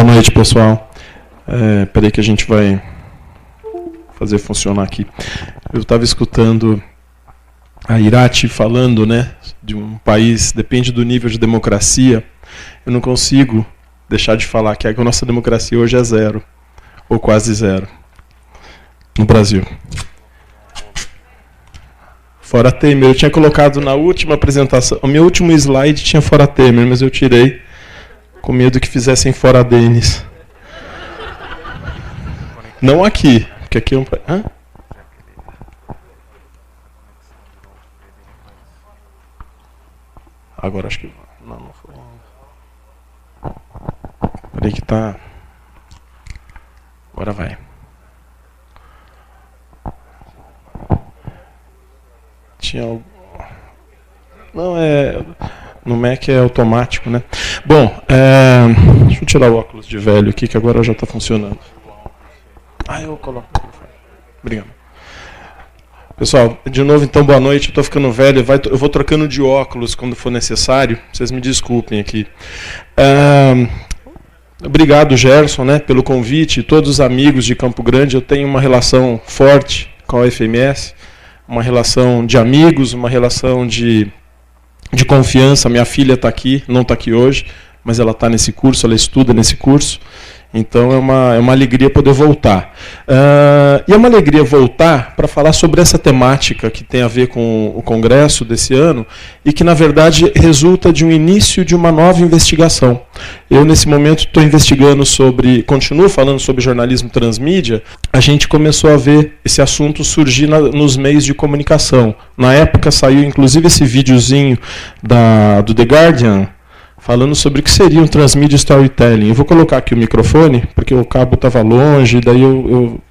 Boa noite, pessoal. Peraí que a gente vai fazer funcionar aqui. Eu estava escutando a Irati falando, né, de um país, depende do nível de democracia. Eu não consigo deixar de falar que a nossa democracia hoje é zero, ou quase zero, no Brasil. Fora Temer, eu tinha colocado na última apresentação, o meu último slide tinha fora Temer, mas eu tirei com medo que fizessem fora Denis. Não aqui, porque aqui é um... Hã? Agora acho que... Não foi. Peraí que tá... Agora vai. Tinha algo... Não, no Mac é automático, né? Bom, deixa eu tirar o óculos de velho aqui, que agora já está funcionando. Eu coloco. Obrigado. Pessoal, de novo, então, boa noite. Eu estou ficando velho, eu vou trocando de óculos quando for necessário. Vocês me desculpem aqui. Obrigado, Gerson, né, pelo convite. Todos os amigos de Campo Grande, eu tenho uma relação forte com a UFMS, uma relação de amigos, uma relação de confiança. Minha filha está aqui, não está aqui hoje, mas ela está nesse curso, ela estuda nesse curso. Então é uma alegria poder voltar. E é uma alegria voltar para falar sobre essa temática que tem a ver com o Congresso desse ano e que, na verdade, resulta de um início de uma nova investigação. Eu, nesse momento, estou investigando continuo falando sobre jornalismo transmídia. A gente começou a ver esse assunto surgir nos meios de comunicação. Na época saiu, inclusive, esse videozinho do The Guardian, falando sobre o que seria um transmídia storytelling. Eu vou colocar aqui o microfone, porque o cabo estava longe, daí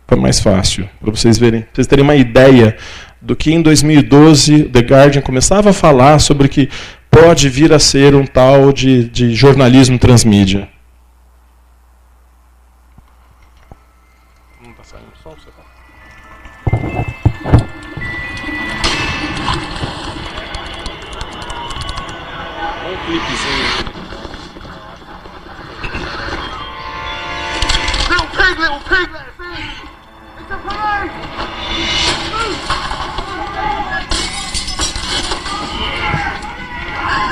foi mais fácil, para vocês verem, pra vocês terem uma ideia do que em 2012 The Guardian começava a falar sobre que pode vir a ser um tal de jornalismo transmídia. Não está saindo som, você tá? Um clipezinho. Little pig, let it be! It's a parade!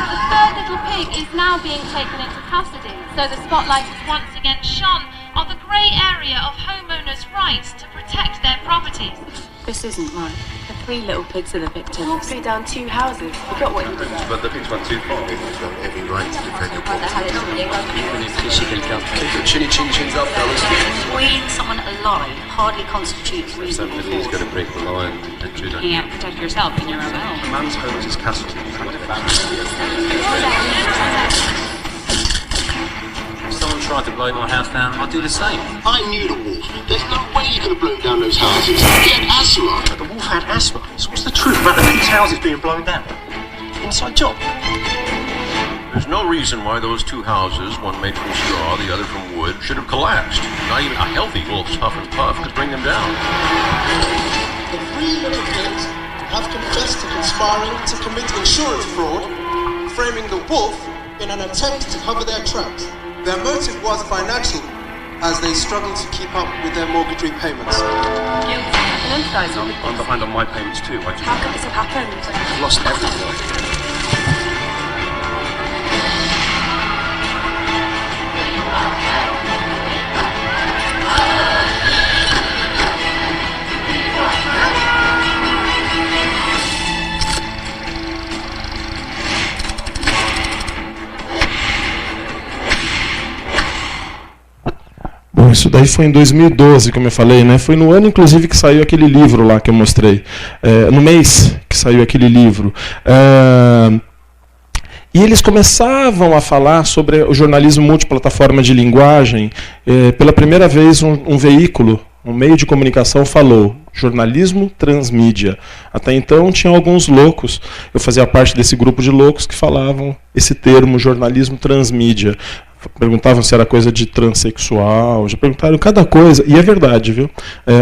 The third little pig is now being taken into custody, so the spotlight is once again shone on the grey area of homeowners' rights to protect their properties. This isn't right. The three little pigs are the victims. You blew down 2 houses. Forgot what you did. But the pigs went too far. You've got every right to defend your property. Chinny chin chins up, fellas. Freeing someone alive hardly constitutes reason. Somebody's going to break the law and do that. You can't protect yourself in your own home. A man's home is his castle. If someone tried to blow my house down, I'd do the same. I knew the wolf. There's no way you could have blown down those houses. He had asthma. The wolf had asthma. So what's the truth about the two houses being blown down? Inside job. There's no reason why those 2 houses, one made from straw, the other from wood, should have collapsed. Not even a healthy wolf's huff and puff could bring them down. The 3 little pigs have confessed to conspiring to commit insurance fraud, framing the wolf in an attempt to cover their tracks. Their motive was financial, as they struggled to keep up with their mortgage repayments. Guilty. And empathize on. I'm behind on my payments too. How could this have happened? I've lost everything. Bom, isso daí foi em 2012, como eu falei, né? Foi no ano, inclusive, que saiu aquele livro lá que eu mostrei. No mês que saiu aquele livro. E eles começavam a falar sobre o jornalismo multiplataforma de linguagem. Pela primeira vez, um veículo, um meio de comunicação falou jornalismo transmídia. Até então, tinha alguns loucos, eu fazia parte desse grupo de loucos que falavam esse termo, jornalismo transmídia. Perguntavam se era coisa de transexual, já perguntaram cada coisa, e é verdade, viu?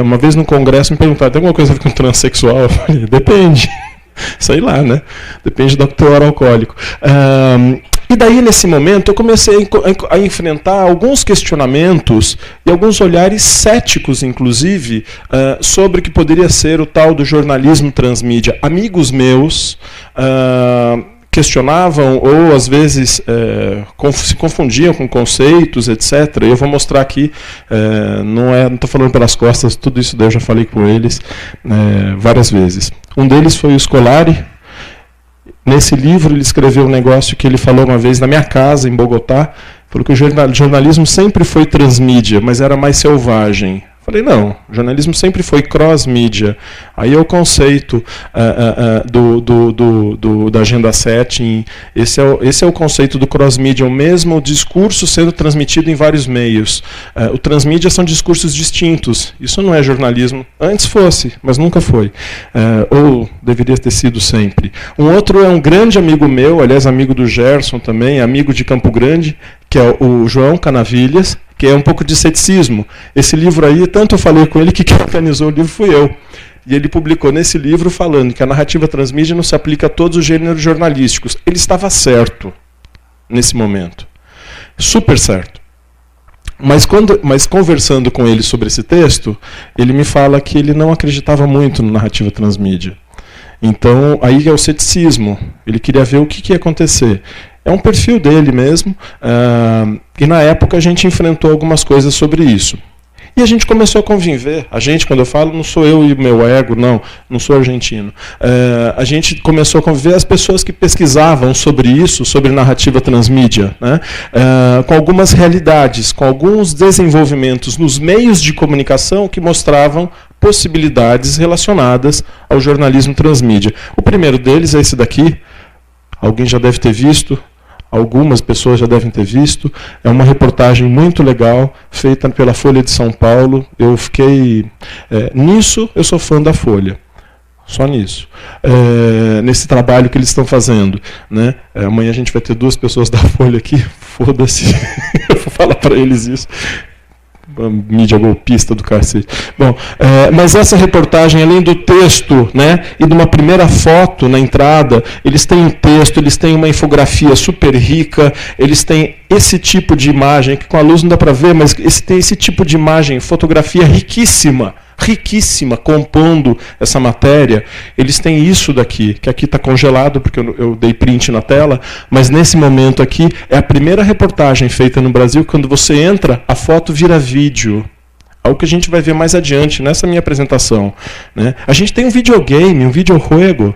Uma vez no congresso me perguntaram, tem alguma coisa a ver com transexual? Eu falei, depende. Sei lá, né? Depende do teor alcoólico. E daí, nesse momento, eu comecei a enfrentar alguns questionamentos e alguns olhares céticos, inclusive, sobre o que poderia ser o tal do jornalismo transmídia. Amigos meus questionavam ou, às vezes, se confundiam com conceitos, etc. Eu vou mostrar aqui, não estou falando pelas costas, tudo isso daí eu já falei com eles várias vezes. Um deles foi o Scolari. Nesse livro ele escreveu um negócio que ele falou uma vez na minha casa, em Bogotá, falou que o jornalismo sempre foi transmídia, mas era mais selvagem. Falei, não, o jornalismo sempre foi cross-mídia. Aí é o conceito da Agenda 7, esse é o conceito do cross-mídia, o mesmo discurso sendo transmitido em vários meios. O transmídia são discursos distintos, isso não é jornalismo. Antes fosse, mas nunca foi. Ou deveria ter sido sempre. Um outro é um grande amigo meu, aliás, amigo do Gerson também, amigo de Campo Grande, que é o João Canavilhas, que é um pouco de ceticismo. Esse livro aí, tanto eu falei com ele que quem organizou o livro fui eu. E ele publicou nesse livro falando que a narrativa transmídia não se aplica a todos os gêneros jornalísticos. Ele estava certo nesse momento. Super certo. Mas conversando com ele sobre esse texto, ele me fala que ele não acreditava muito na narrativa transmídia. Então, aí é o ceticismo. Ele queria ver o que ia acontecer. É um perfil dele mesmo, e na época a gente enfrentou algumas coisas sobre isso. E a gente começou a conviver, quando eu falo, não sou eu e o meu ego, não sou argentino. A gente começou a conviver as pessoas que pesquisavam sobre isso, sobre narrativa transmídia, né, com algumas realidades, com alguns desenvolvimentos nos meios de comunicação que mostravam possibilidades relacionadas ao jornalismo transmídia. O primeiro deles é esse daqui, alguém já deve ter visto, algumas pessoas já devem ter visto. É uma reportagem muito legal, feita pela Folha de São Paulo. Eu fiquei... nisso, eu sou fã da Folha. Só nisso. Nesse trabalho que eles estão fazendo. Né? Amanhã a gente vai ter 2 pessoas da Folha aqui. Foda-se. Eu vou falar para eles isso. Mídia golpista do cacete. Bom, mas essa reportagem, além do texto, né, e de uma primeira foto na entrada, eles têm um texto, eles têm uma infografia super rica, eles têm esse tipo de imagem, que com a luz não dá para ver, mas tem esse tipo de imagem, fotografia riquíssima, compondo essa matéria. Eles têm isso daqui, que aqui está congelado, porque eu dei print na tela, mas nesse momento aqui, é a primeira reportagem feita no Brasil, quando você entra, a foto vira vídeo. Algo que a gente vai ver mais adiante, nessa minha apresentação. Né? A gente tem um videogame, um videojuego,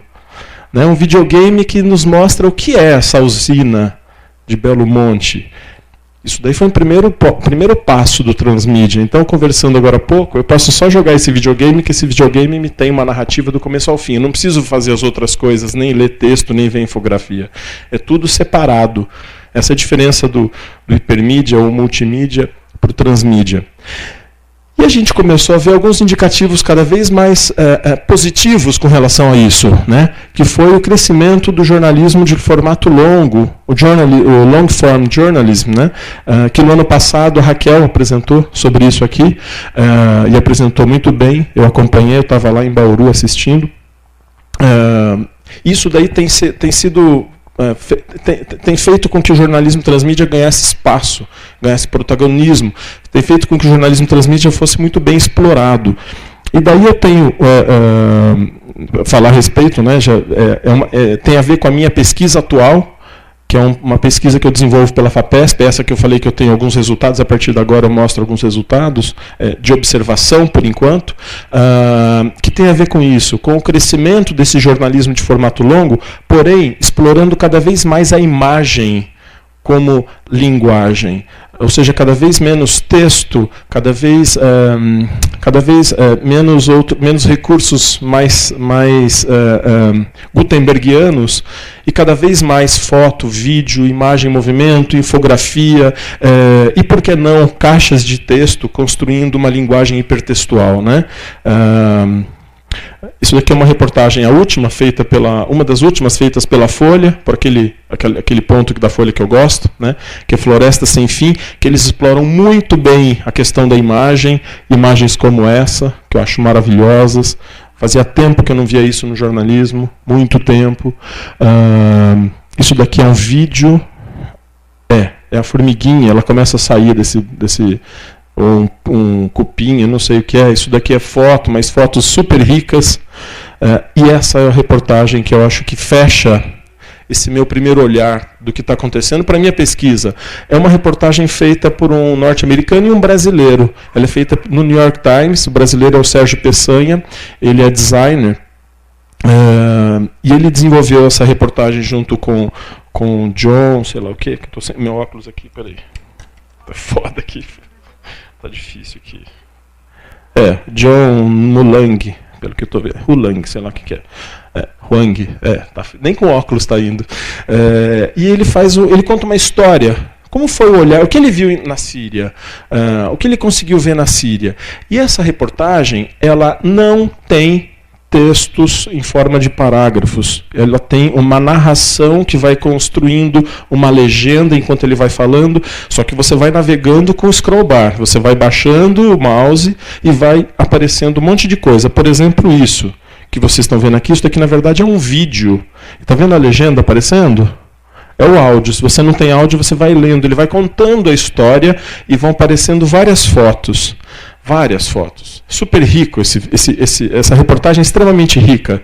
né? Um videogame que nos mostra o que é essa usina de Belo Monte. Isso daí foi o primeiro passo do transmídia. Então, conversando agora há pouco, eu posso só jogar esse videogame, que esse videogame me tem uma narrativa do começo ao fim. Eu não preciso fazer as outras coisas, nem ler texto, nem ver infografia. É tudo separado. Essa é a diferença do hipermídia ou multimídia para o transmídia. E a gente começou a ver alguns indicativos cada vez mais positivos com relação a isso, né? Que foi o crescimento do jornalismo de formato longo, o long form journalism, né? Que no ano passado a Raquel apresentou sobre isso aqui, e apresentou muito bem. Eu acompanhei, eu estava lá em Bauru assistindo. Isso daí tem feito com que o jornalismo transmídia ganhasse espaço, ganhasse protagonismo, tem feito com que o jornalismo transmídia fosse muito bem explorado. E daí eu tenho falar a respeito, né, tem a ver com a minha pesquisa atual, que é uma pesquisa que eu desenvolvo pela FAPESP, essa que eu falei que eu tenho alguns resultados, a partir de agora eu mostro alguns resultados de observação, por enquanto, que tem a ver com isso, com o crescimento desse jornalismo de formato longo, porém, explorando cada vez mais a imagem como linguagem. Ou seja, cada vez menos texto, cada vez menos recursos mais gutenbergianos, e cada vez mais foto, vídeo, imagem em movimento, infografia, e por que não caixas de texto construindo uma linguagem hipertextual, né? Isso daqui é uma reportagem, uma das últimas feitas pela Folha, por aquele ponto da Folha que eu gosto, né, que é Floresta Sem Fim, que eles exploram muito bem a questão da imagem, imagens como essa, que eu acho maravilhosas. Fazia tempo que eu não via isso no jornalismo, muito tempo. Isso daqui é um vídeo, é a formiguinha, ela começa a sair desse um cupim, eu não sei o que é, isso daqui é foto, mas fotos super ricas, e essa é a reportagem que eu acho que fecha esse meu primeiro olhar do que está acontecendo para a minha pesquisa. É uma reportagem feita por um norte-americano e um brasileiro. Ela é feita no New York Times, o brasileiro é o Sérgio Peçanha, ele é designer, e ele desenvolveu essa reportagem junto com John, sei lá o quê, que estou sem meu óculos aqui, peraí, tá foda aqui, tá difícil aqui. John Mulang, pelo que eu estou vendo, Hulang, sei lá o que é. Huang, tá, nem com óculos está indo. E ele conta uma história. Como foi o olhar, o que ele viu na Síria, o que ele conseguiu ver na Síria. E essa reportagem, ela não tem textos em forma de parágrafos. Ela tem uma narração que vai construindo uma legenda enquanto ele vai falando, só que você vai navegando com o scroll bar. Você vai baixando o mouse e vai aparecendo um monte de coisa. Por exemplo, isso que vocês estão vendo aqui, isso daqui na verdade é um vídeo. Está vendo a legenda aparecendo? É o áudio. Se você não tem áudio, você vai lendo. Ele vai contando a história e vão aparecendo várias fotos. Várias fotos. Super rico essa reportagem, extremamente rica.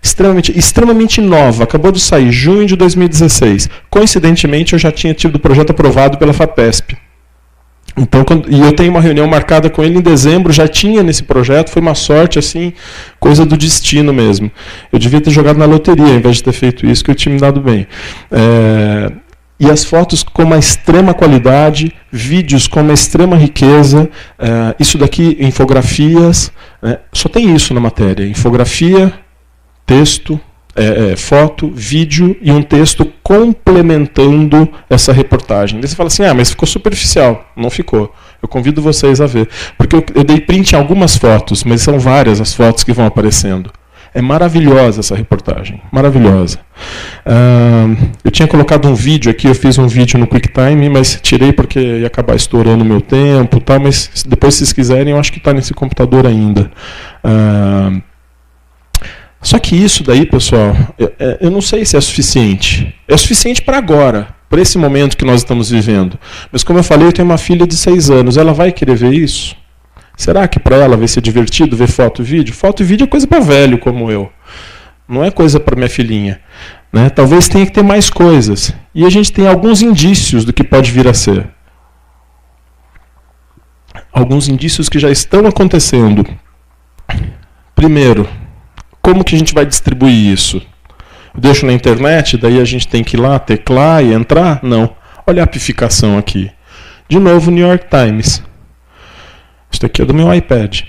Extremamente nova. Acabou de sair, junho de 2016. Coincidentemente, eu já tinha tido o projeto aprovado pela FAPESP. Então, e eu tenho uma reunião marcada com ele em dezembro, já tinha nesse projeto, foi uma sorte, assim, coisa do destino mesmo. Eu devia ter jogado na loteria, ao invés de ter feito isso, que eu tinha me dado bem. E as fotos com uma extrema qualidade, vídeos com uma extrema riqueza, isso daqui, infografias, só tem isso na matéria, infografia, texto, foto, vídeo e um texto complementando essa reportagem. Daí você fala assim, mas ficou superficial. Não ficou. Eu convido vocês a ver. Porque eu dei print em algumas fotos, mas são várias as fotos que vão aparecendo. É maravilhosa essa reportagem. Maravilhosa. Eu tinha colocado um vídeo aqui, eu fiz um vídeo no QuickTime, mas tirei porque ia acabar estourando o meu tempo, tal, mas depois, se vocês quiserem, eu acho que está nesse computador ainda. Só que isso daí, pessoal, eu não sei se é suficiente. É suficiente para agora, para esse momento que nós estamos vivendo. Mas como eu falei, eu tenho uma filha de 6 anos. Ela vai querer ver isso? Será que para ela vai ser divertido ver foto e vídeo? Foto e vídeo é coisa para velho como eu. Não é coisa para minha filhinha. Né? Talvez tenha que ter mais coisas. E a gente tem alguns indícios do que pode vir a ser. Alguns indícios que já estão acontecendo. Primeiro, como que a gente vai distribuir isso? Eu deixo na internet, daí a gente tem que ir lá, teclar e entrar? Não. Olha a apificação aqui. De novo, New York Times. Isso aqui é do meu iPad.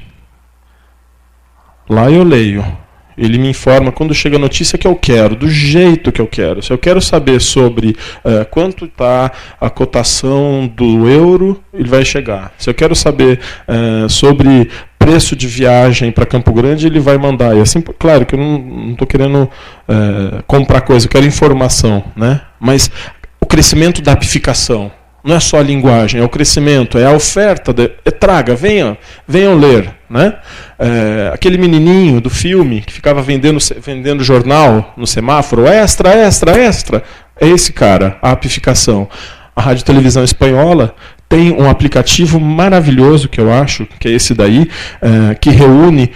Lá eu leio. Ele me informa quando chega a notícia que eu quero, do jeito que eu quero. Se eu quero saber sobre quanto está a cotação do euro, ele vai chegar. Se eu quero saber sobre preço de viagem para Campo Grande, ele vai mandar. E assim, claro que eu não estou querendo comprar coisa, eu quero informação, né? Mas o crescimento da apificação não é só a linguagem, é o crescimento, é a oferta, traga, venham ler, né? Aquele menininho do filme que ficava vendendo jornal no semáforo, extra, é esse cara, a apificação. A Rádio Televisão Espanhola tem um aplicativo maravilhoso, que eu acho, que é esse daí, que reúne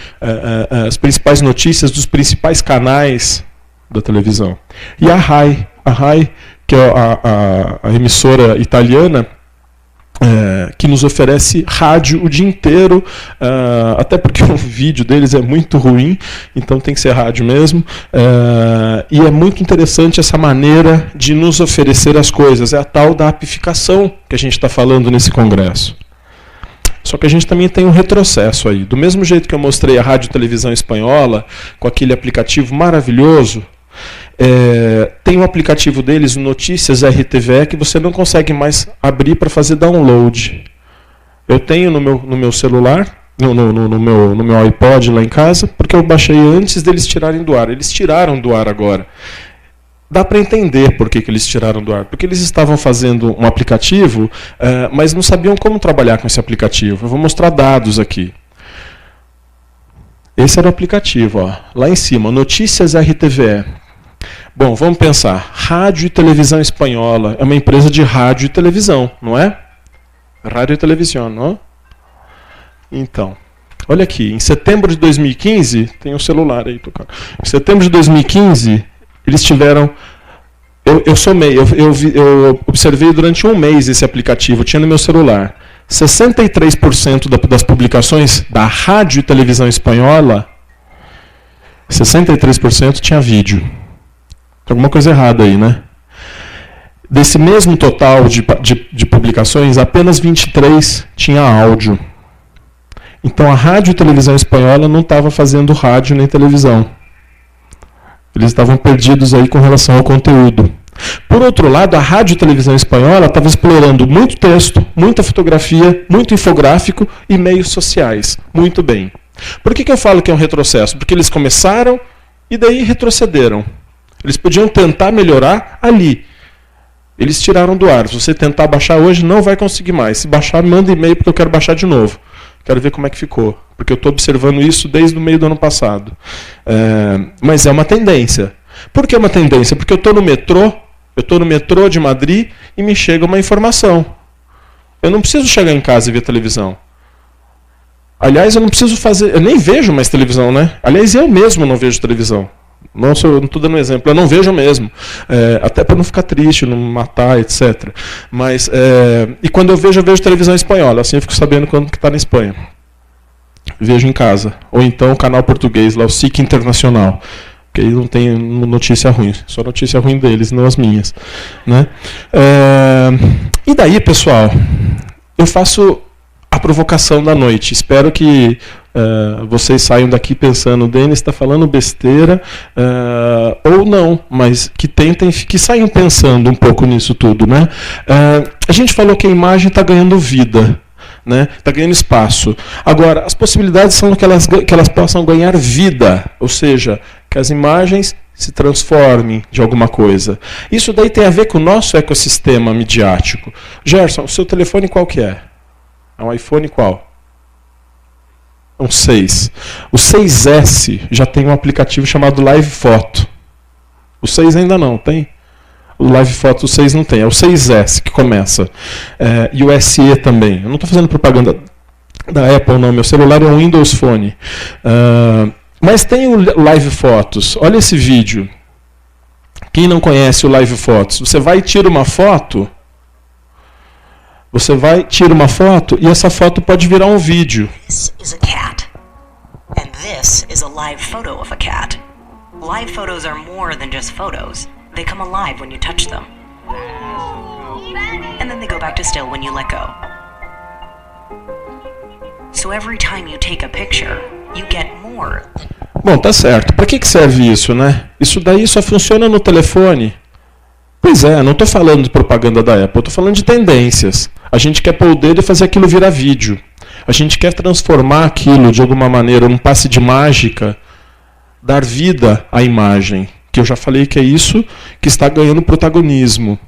as principais notícias dos principais canais da televisão. E a RAI, que é a emissora italiana, que nos oferece rádio o dia inteiro, até porque o vídeo deles é muito ruim, então tem que ser rádio mesmo, e é muito interessante essa maneira de nos oferecer as coisas, é a tal da apificação que a gente está falando nesse congresso. Só que a gente também tem um retrocesso aí. Do mesmo jeito que eu mostrei a Rádio Televisão Espanhola, com aquele aplicativo maravilhoso, tem um aplicativo deles, Notícias RTVE, que você não consegue mais abrir para fazer download. Eu tenho no meu celular, no meu iPod lá em casa, porque eu baixei antes deles tirarem do ar. Eles tiraram do ar agora. Dá para entender por que eles tiraram do ar. Porque eles estavam fazendo um aplicativo, mas não sabiam como trabalhar com esse aplicativo. Eu vou mostrar dados aqui. Esse era o aplicativo, ó, lá em cima, Notícias RTVE. Bom, vamos pensar. Rádio e Televisão Espanhola é uma empresa de rádio e televisão, não é? Rádio e televisão, não? Então, olha aqui. Em setembro de 2015, tem um celular aí tocando. Em setembro de 2015, eles tiveram... Eu somei, eu observei durante um mês esse aplicativo, tinha no meu celular. 63% das publicações da Rádio e Televisão Espanhola, 63% tinha vídeo. Tem alguma coisa errada aí, né? Desse mesmo total de publicações, apenas 23 tinha áudio. Então a Rádio e Televisão Espanhola não estava fazendo rádio nem televisão. Eles estavam perdidos aí com relação ao conteúdo. Por outro lado, a Rádio e Televisão Espanhola estava explorando muito texto, muita fotografia, muito infográfico e meios sociais. Muito bem. Por que eu falo que é um retrocesso? Porque eles começaram e daí retrocederam. Eles podiam tentar melhorar ali. Eles tiraram do ar. Se você tentar baixar hoje, não vai conseguir mais. Se baixar, manda e-mail porque eu quero baixar de novo. Quero ver como é que ficou. Porque eu estou observando isso desde o meio do ano passado. Mas é uma tendência. Por que é uma tendência? Porque eu estou no metrô de Madrid e me chega uma informação. Eu não preciso chegar em casa e ver televisão. Aliás, eu não preciso fazer... Eu nem vejo mais televisão, né? Aliás, eu mesmo não vejo televisão. Eu não estou dando um exemplo, eu não vejo mesmo. Até para não ficar triste, não matar, etc. Mas, e quando eu vejo televisão espanhola. Assim eu fico sabendo quando que está na Espanha. Vejo em casa. Ou então o canal português, lá o SIC Internacional. Porque aí não tem notícia ruim. Só notícia ruim deles, não as minhas. Né? E daí, pessoal, eu faço a provocação da noite. Espero que vocês saiam daqui pensando, o Denis está falando besteira, ou não, mas que saiam pensando um pouco nisso tudo. Né? A gente falou que a imagem está ganhando vida. Está ganhando espaço. Agora, as possibilidades são que elas possam ganhar vida, ou seja, que as imagens se transformem de alguma coisa. Isso daí tem a ver com o nosso ecossistema midiático. Gerson, o seu telefone qual que é? É um iPhone qual? Um 6. O 6S já tem um aplicativo chamado Live Photo. O 6 ainda não, tem? O Live Photo 6 não tem, é o 6S que começa. E o SE também. Eu não estou fazendo propaganda da Apple, não. Meu celular é um Windows Phone. Mas tem o Live Photos. Olha esse vídeo. Quem não conhece o Live Photos? Você vai e tira uma foto. E essa foto pode virar um vídeo. This is a cat. And this is a live photo of a cat. Live photos are more than just photos. They come alive when you touch them. And then they go back to still when you let go. So every time you take a picture, you get more. Bom, tá certo. Para que serve isso, né? Isso daí só funciona no telefone. Pois é, não estou falando de propaganda da Apple, estou falando de tendências. A gente quer pôr o dedo e fazer aquilo virar vídeo. A gente quer transformar aquilo de alguma maneira, num passe de mágica, dar vida à imagem. Que eu já falei que é isso que está ganhando protagonismo.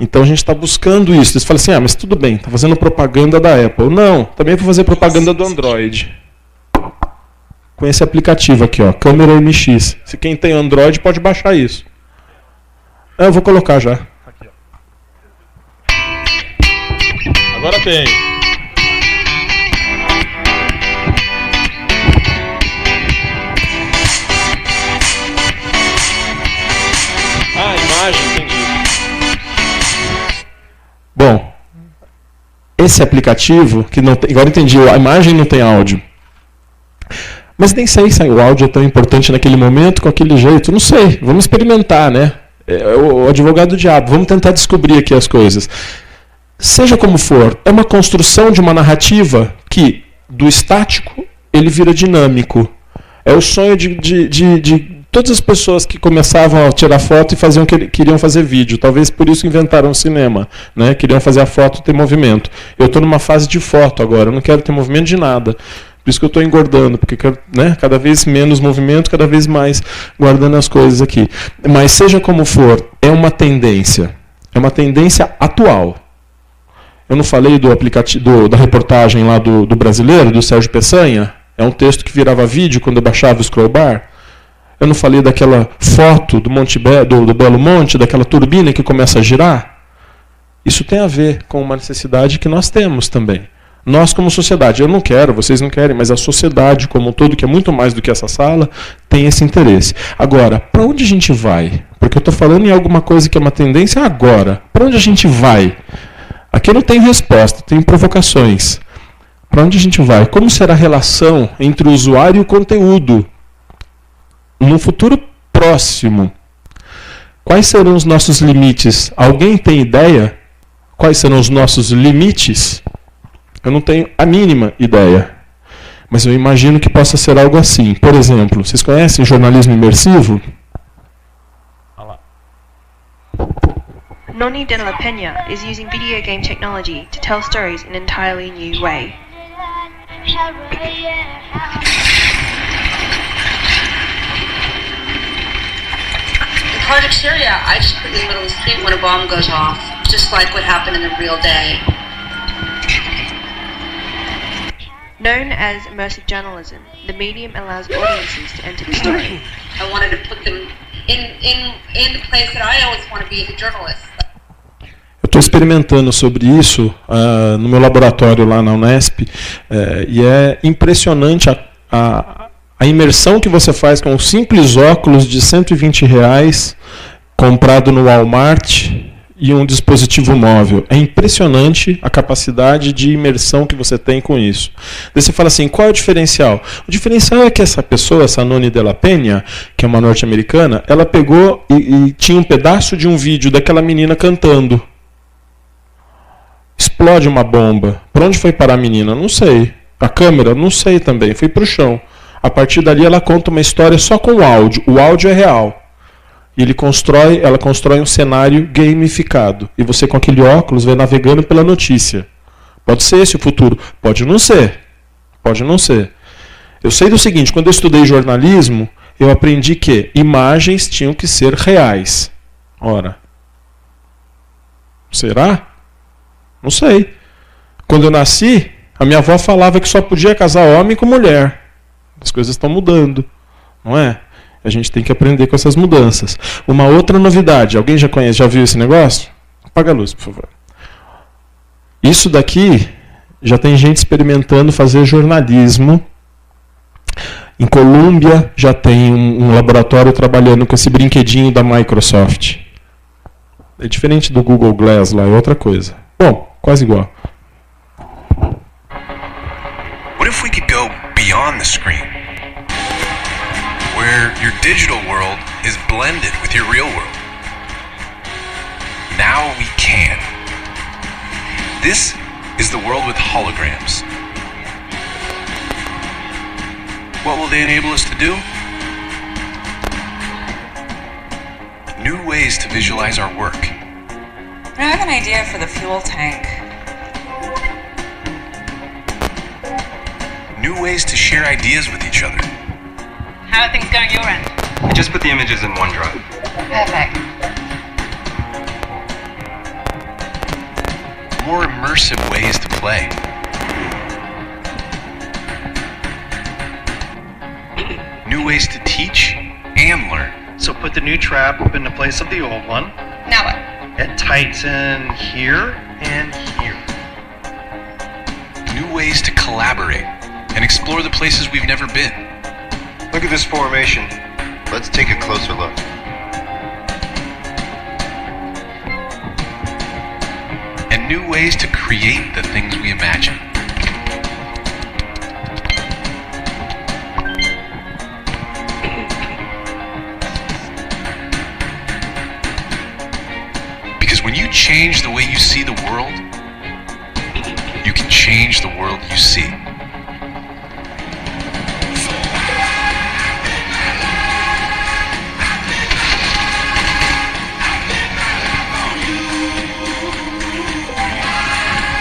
Então a gente está buscando isso. Eles falam assim, mas tudo bem, está fazendo propaganda da Apple. Não, também vou fazer propaganda do Android. Com esse aplicativo aqui, ó, Câmera MX. Se quem tem Android pode baixar isso. Eu vou colocar já. Aqui, ó. Agora tem. Entendi. Bom, esse aplicativo, que não tem, agora entendi, a imagem não tem áudio. Mas nem sei se o áudio é tão importante naquele momento, com aquele jeito. Não sei, vamos experimentar, né? O advogado do diabo, vamos tentar descobrir aqui as coisas. Seja como for, é uma construção de uma narrativa que, do estático, ele vira dinâmico. É o sonho de todas as pessoas que começavam a tirar foto e queriam fazer vídeo. Talvez por isso inventaram o cinema. Né? Queriam fazer a foto ter movimento. Eu estou numa fase de foto agora. Eu não quero ter movimento de nada. Por isso que eu estou engordando. Porque quero, né, cada vez menos movimento, cada vez mais guardando as coisas aqui. Mas seja como for, é uma tendência. É uma tendência atual. Eu não falei do aplicativo, da reportagem lá do brasileiro, do Sérgio Peçanha? É um texto que virava vídeo quando eu baixava o scroll bar. Eu não falei daquela foto do do Belo Monte, daquela turbina que começa a girar? Isso tem a ver com uma necessidade que nós temos também. Nós como sociedade, eu não quero, vocês não querem, mas a sociedade como um todo, que é muito mais do que essa sala, tem esse interesse. Agora, para onde a gente vai? Porque eu estou falando em alguma coisa que é uma tendência agora. Para onde a gente vai? Aqui eu não tenho resposta, tem provocações. Para onde a gente vai? Como será a relação entre o usuário e o conteúdo? No futuro próximo, quais serão os nossos limites? Alguém tem ideia? Quais serão os nossos limites? Eu não tenho a mínima ideia. Mas eu imagino que possa ser algo assim. Por exemplo, vocês conhecem jornalismo imersivo? Noni de la Peña is using video game technology to tell stories in an entirely new way. In part of Syria, I just put in the middle of the street when a bomb goes off, just like what happened in the real day. Known as immersive journalism, the medium allows audiences to enter the story. I wanted to put them in the place that I always want to be as a journalist. Eu estou experimentando sobre isso no meu laboratório lá na Unesp, e é impressionante a imersão que você faz com um simples óculos de R$120 comprado no Walmart e um dispositivo móvel. É impressionante a capacidade de imersão que você tem com isso. Daí você fala assim, qual é o diferencial? O diferencial é que essa pessoa, essa Noni de la Peña, que é uma norte-americana, ela pegou e tinha um pedaço de um vídeo daquela menina cantando. Explode uma bomba. Para onde foi parar a menina? Não sei. A câmera? Não sei também. Foi para o chão. A partir dali ela conta uma história só com o áudio. O áudio é real. E ela constrói um cenário gamificado. E você com aquele óculos vai navegando pela notícia. Pode ser esse o futuro. Pode não ser. Pode não ser. Eu sei do seguinte, quando eu estudei jornalismo, eu aprendi que imagens tinham que ser reais. Ora. Será? Não sei. Quando eu nasci, a minha avó falava que só podia casar homem com mulher. As coisas estão mudando, não é? A gente tem que aprender com essas mudanças. Uma outra novidade, alguém já conhece, já viu esse negócio? Apaga a luz, por favor. Isso daqui, já tem gente experimentando fazer jornalismo. Em Colômbia, já tem um laboratório trabalhando com esse brinquedinho da Microsoft. É diferente do Google Glass lá, é outra coisa. Bom, quase igual. What if we could go beyond the screen? Where your digital world is blended with your real world. Now we can. This is the world with holograms. What will they enable us to do? New ways to visualize our work. I have an idea for the fuel tank. New ways to share ideas with each other. How are things going your end? I just put the images in OneDrive. Perfect. More immersive ways to play. New ways to teach and learn. So put the new trap in the place of the old one. Now what? And tighten here and here. New ways to collaborate and explore the places we've never been. Look at this formation. Let's take a closer look. And new ways to create the things we imagine. Because when you change the way you see the world, you can change the world you see.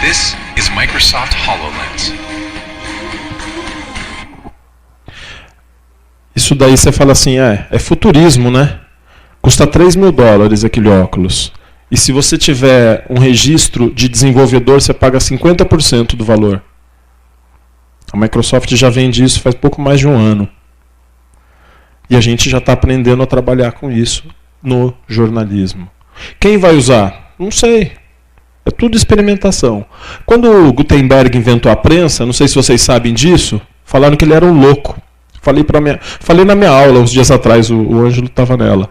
This is Microsoft HoloLens. Isso daí você fala assim, é futurismo, né? Custa $3.000 aquele óculos. E se você tiver um registro de desenvolvedor, você paga 50% do valor. A Microsoft já vende isso faz pouco mais de um ano. E a gente já está aprendendo a trabalhar com isso no jornalismo. Quem vai usar? Não sei. É tudo experimentação. Quando o Gutenberg inventou a prensa, não sei se vocês sabem disso, falaram que ele era um louco. Falei na minha aula uns dias atrás, o Ângelo estava nela,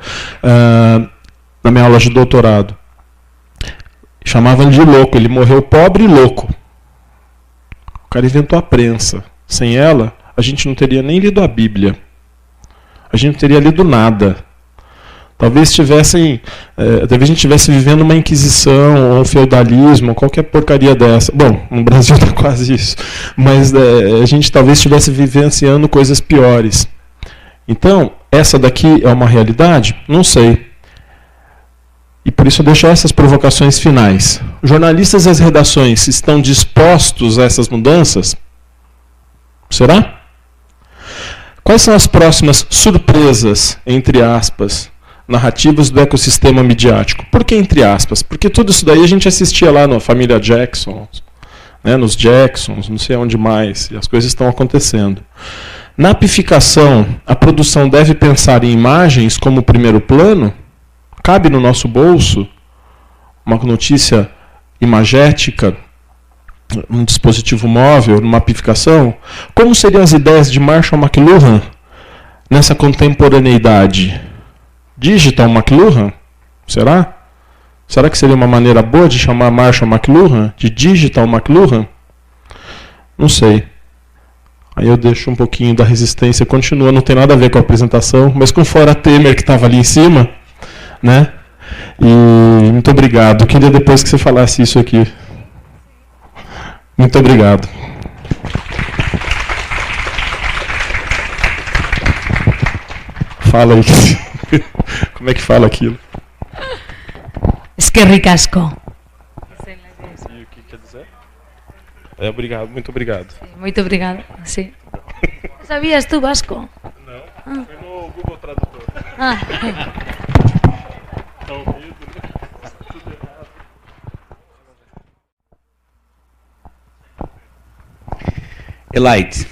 na minha aula de doutorado. Chamavam ele de louco, ele morreu pobre e louco. O cara inventou a prensa. Sem ela, a gente não teria nem lido a Bíblia. A gente não teria lido nada. Talvez a gente estivesse vivendo uma inquisição, ou um feudalismo, ou qualquer porcaria dessa. Bom, no Brasil está quase isso. Mas a gente talvez estivesse vivenciando coisas piores. Então, essa daqui é uma realidade? Não sei. E por isso eu deixo essas provocações finais. Os jornalistas e as redações estão dispostos a essas mudanças? Será? Quais são as próximas surpresas, entre aspas, narrativas do ecossistema midiático? Por que entre aspas? Porque tudo isso daí a gente assistia lá na família Jackson, né, nos Jacksons, não sei onde mais, e as coisas estão acontecendo. Na apificação, a produção deve pensar em imagens como primeiro plano? Cabe no nosso bolso uma notícia imagética, um dispositivo móvel, numa apificação? Como seriam as ideias de Marshall McLuhan nessa contemporaneidade? Digital McLuhan? Será? Será que seria uma maneira boa de chamar Marshall McLuhan de Digital McLuhan? Não sei. Aí eu deixo um pouquinho da resistência, continua, não tem nada a ver com a apresentação, mas com fora Temer que estava ali em cima, né? E muito obrigado. Eu queria depois que você falasse isso aqui. Muito obrigado. Fala aí. Como é que fala aquilo? Es que ricasco. E o que quer dizer? Obrigado, muito obrigado. Muito obrigado, sim. Sabias tu vasco? Não, foi no Google Tradutor. Ah. Tá ouvindo? Tudo errado. Elaide.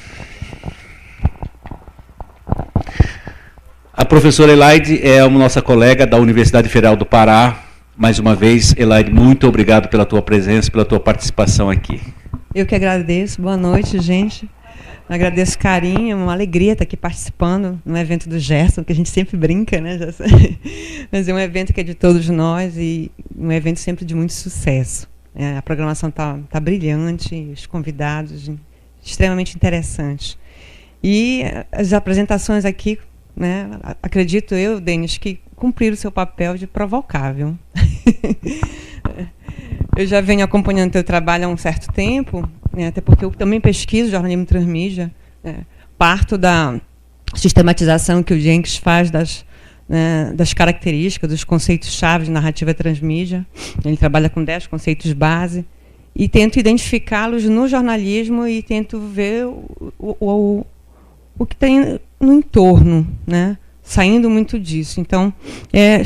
A professora Elaide é uma nossa colega da Universidade Federal do Pará. Mais uma vez, Elaide, muito obrigado pela tua presença, pela tua participação aqui. Eu que agradeço. Boa noite, gente. Agradeço o carinho, uma alegria estar aqui participando no evento do Gerson, que a gente sempre brinca, né, Gerson? Mas é um evento que é de todos nós e um evento sempre de muito sucesso. A programação está brilhante, os convidados extremamente interessantes. E as apresentações aqui, né, acredito eu, Denis, que cumpriram o seu papel de provocar, viu? Eu já venho acompanhando o teu trabalho há um certo tempo, né, até porque eu também pesquiso jornalismo transmídia, né, parto da sistematização que o Jenkins faz das características, dos conceitos-chave de narrativa transmídia. Ele trabalha com 10 conceitos base e tento identificá-los no jornalismo e tento ver o que tem no entorno, né, saindo muito disso. Então,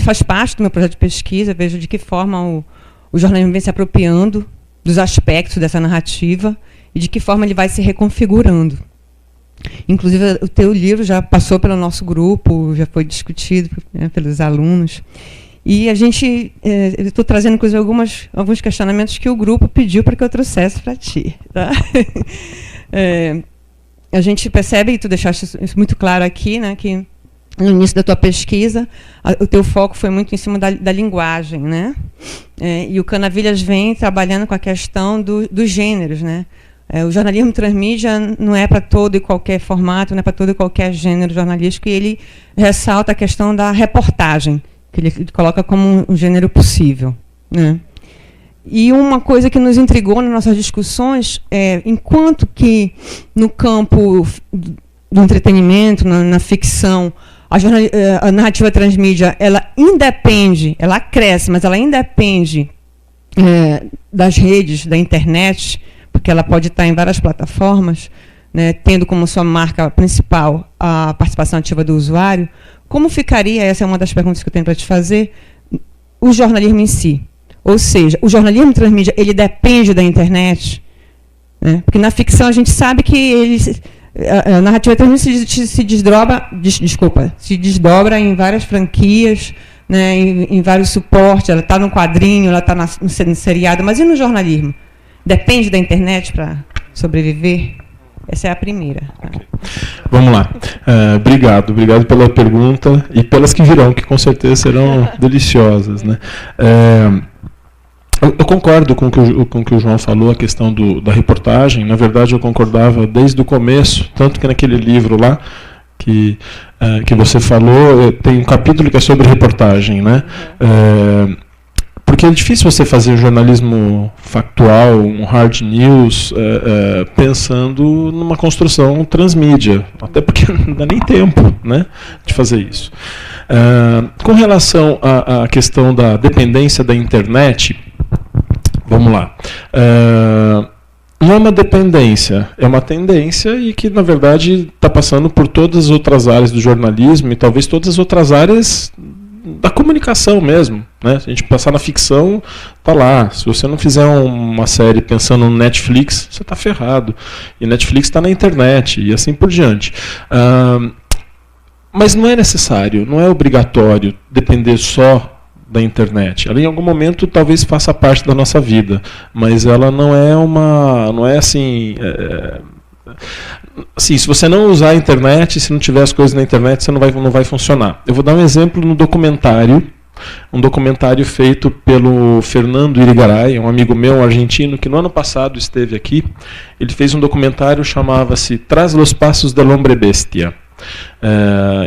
faz parte do meu projeto de pesquisa, vejo de que forma o jornalismo vem se apropriando dos aspectos dessa narrativa e de que forma ele vai se reconfigurando. Inclusive, o teu livro já passou pelo nosso grupo, já foi discutido, né, pelos alunos. E a gente, eu estou trazendo, inclusive, alguns questionamentos que o grupo pediu para que eu trouxesse para ti. Tá? A gente percebe, e tu deixaste isso muito claro aqui, né, que no início da tua pesquisa, o teu foco foi muito em cima da linguagem, né? E o Canavilhas vem trabalhando com a questão dos gêneros, né? O jornalismo transmídia não é para todo e qualquer formato, não é para todo e qualquer gênero jornalístico, e ele ressalta a questão da reportagem, que ele coloca como um gênero possível, né? E uma coisa que nos intrigou nas nossas discussões é, enquanto que no campo do entretenimento, na ficção, a narrativa transmídia, ela independe, ela cresce, mas ela independe das redes, da internet, porque ela pode estar em várias plataformas, né, tendo como sua marca principal a participação ativa do usuário. Como ficaria, essa é uma das perguntas que eu tenho para te fazer, o jornalismo em si? Ou seja, o jornalismo transmídia, ele depende da internet? Né? Porque na ficção a gente sabe que A narrativa se desdobra em várias franquias, né, em vários suportes. Ela está no quadrinho, ela está no seriado, mas e no jornalismo? Depende da internet para sobreviver? Essa é a primeira. Okay. Vamos lá. Obrigado pela pergunta e pelas que virão, que com certeza serão deliciosas, né? Eu concordo com o que o João falou, a questão da reportagem. Na verdade, eu concordava desde o começo, tanto que naquele livro lá que você falou, tem um capítulo que é sobre reportagem, né? Porque é difícil você fazer jornalismo factual, um hard news, pensando numa construção transmídia, até porque não dá nem tempo, né, de fazer isso. Com relação à questão da dependência da internet, vamos lá. Não é uma dependência, é uma tendência e que, na verdade, está passando por todas as outras áreas do jornalismo e talvez todas as outras áreas da comunicação mesmo, né? Se a gente passar na ficção, tá lá. Se você não fizer uma série pensando no Netflix, você está ferrado. E Netflix está na internet e assim por diante. Mas não é necessário, não é obrigatório depender só da internet. Ela em algum momento talvez faça parte da nossa vida, mas ela não é assim. Assim, se você não usar a internet, se não tiver as coisas na internet, você não vai funcionar. Eu vou dar um exemplo no documentário, um documentário feito pelo Fernando Irigaray, um amigo meu, um argentino, que no ano passado esteve aqui. Ele fez um documentário, chamava-se Tras los Passos del Hombre Bestia,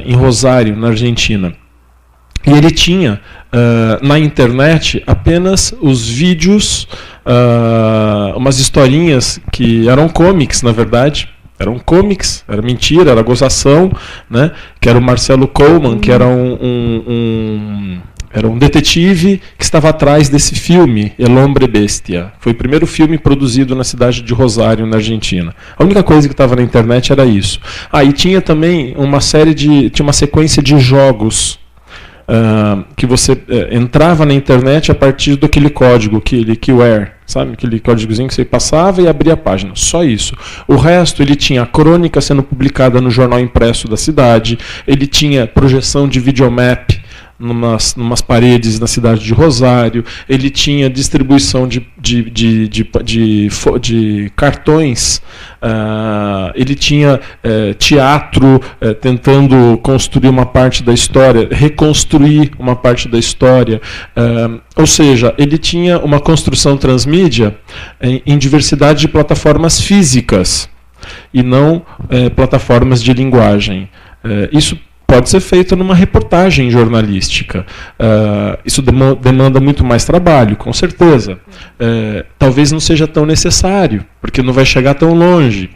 em Rosário, na Argentina. E ele tinha na internet apenas os vídeos, umas historinhas que eram comics, na verdade. Eram comics, era mentira, era gozação, né? Que era o Marcelo Coleman, que era era um detetive que estava atrás desse filme, El Hombre Bestia. Foi o primeiro filme produzido na cidade de Rosário, na Argentina. A única coisa que estava na internet era isso. E tinha também tinha uma sequência de jogos que você entrava na internet a partir daquele código, aquele keyword, sabe? Aquele códigozinho que você passava e abria a página. Só isso. O resto, ele tinha a crônica sendo publicada no jornal impresso da cidade, ele tinha projeção de videomap numas paredes na cidade de Rosário, ele tinha distribuição de cartões, ele tinha teatro tentando construir uma parte da história, reconstruir uma parte da história, ou seja, ele tinha uma construção transmídia em diversidade de plataformas físicas e não plataformas de linguagem. Isso pode ser feito numa reportagem jornalística. Isso demanda muito mais trabalho, com certeza. Talvez não seja tão necessário, porque não vai chegar tão longe.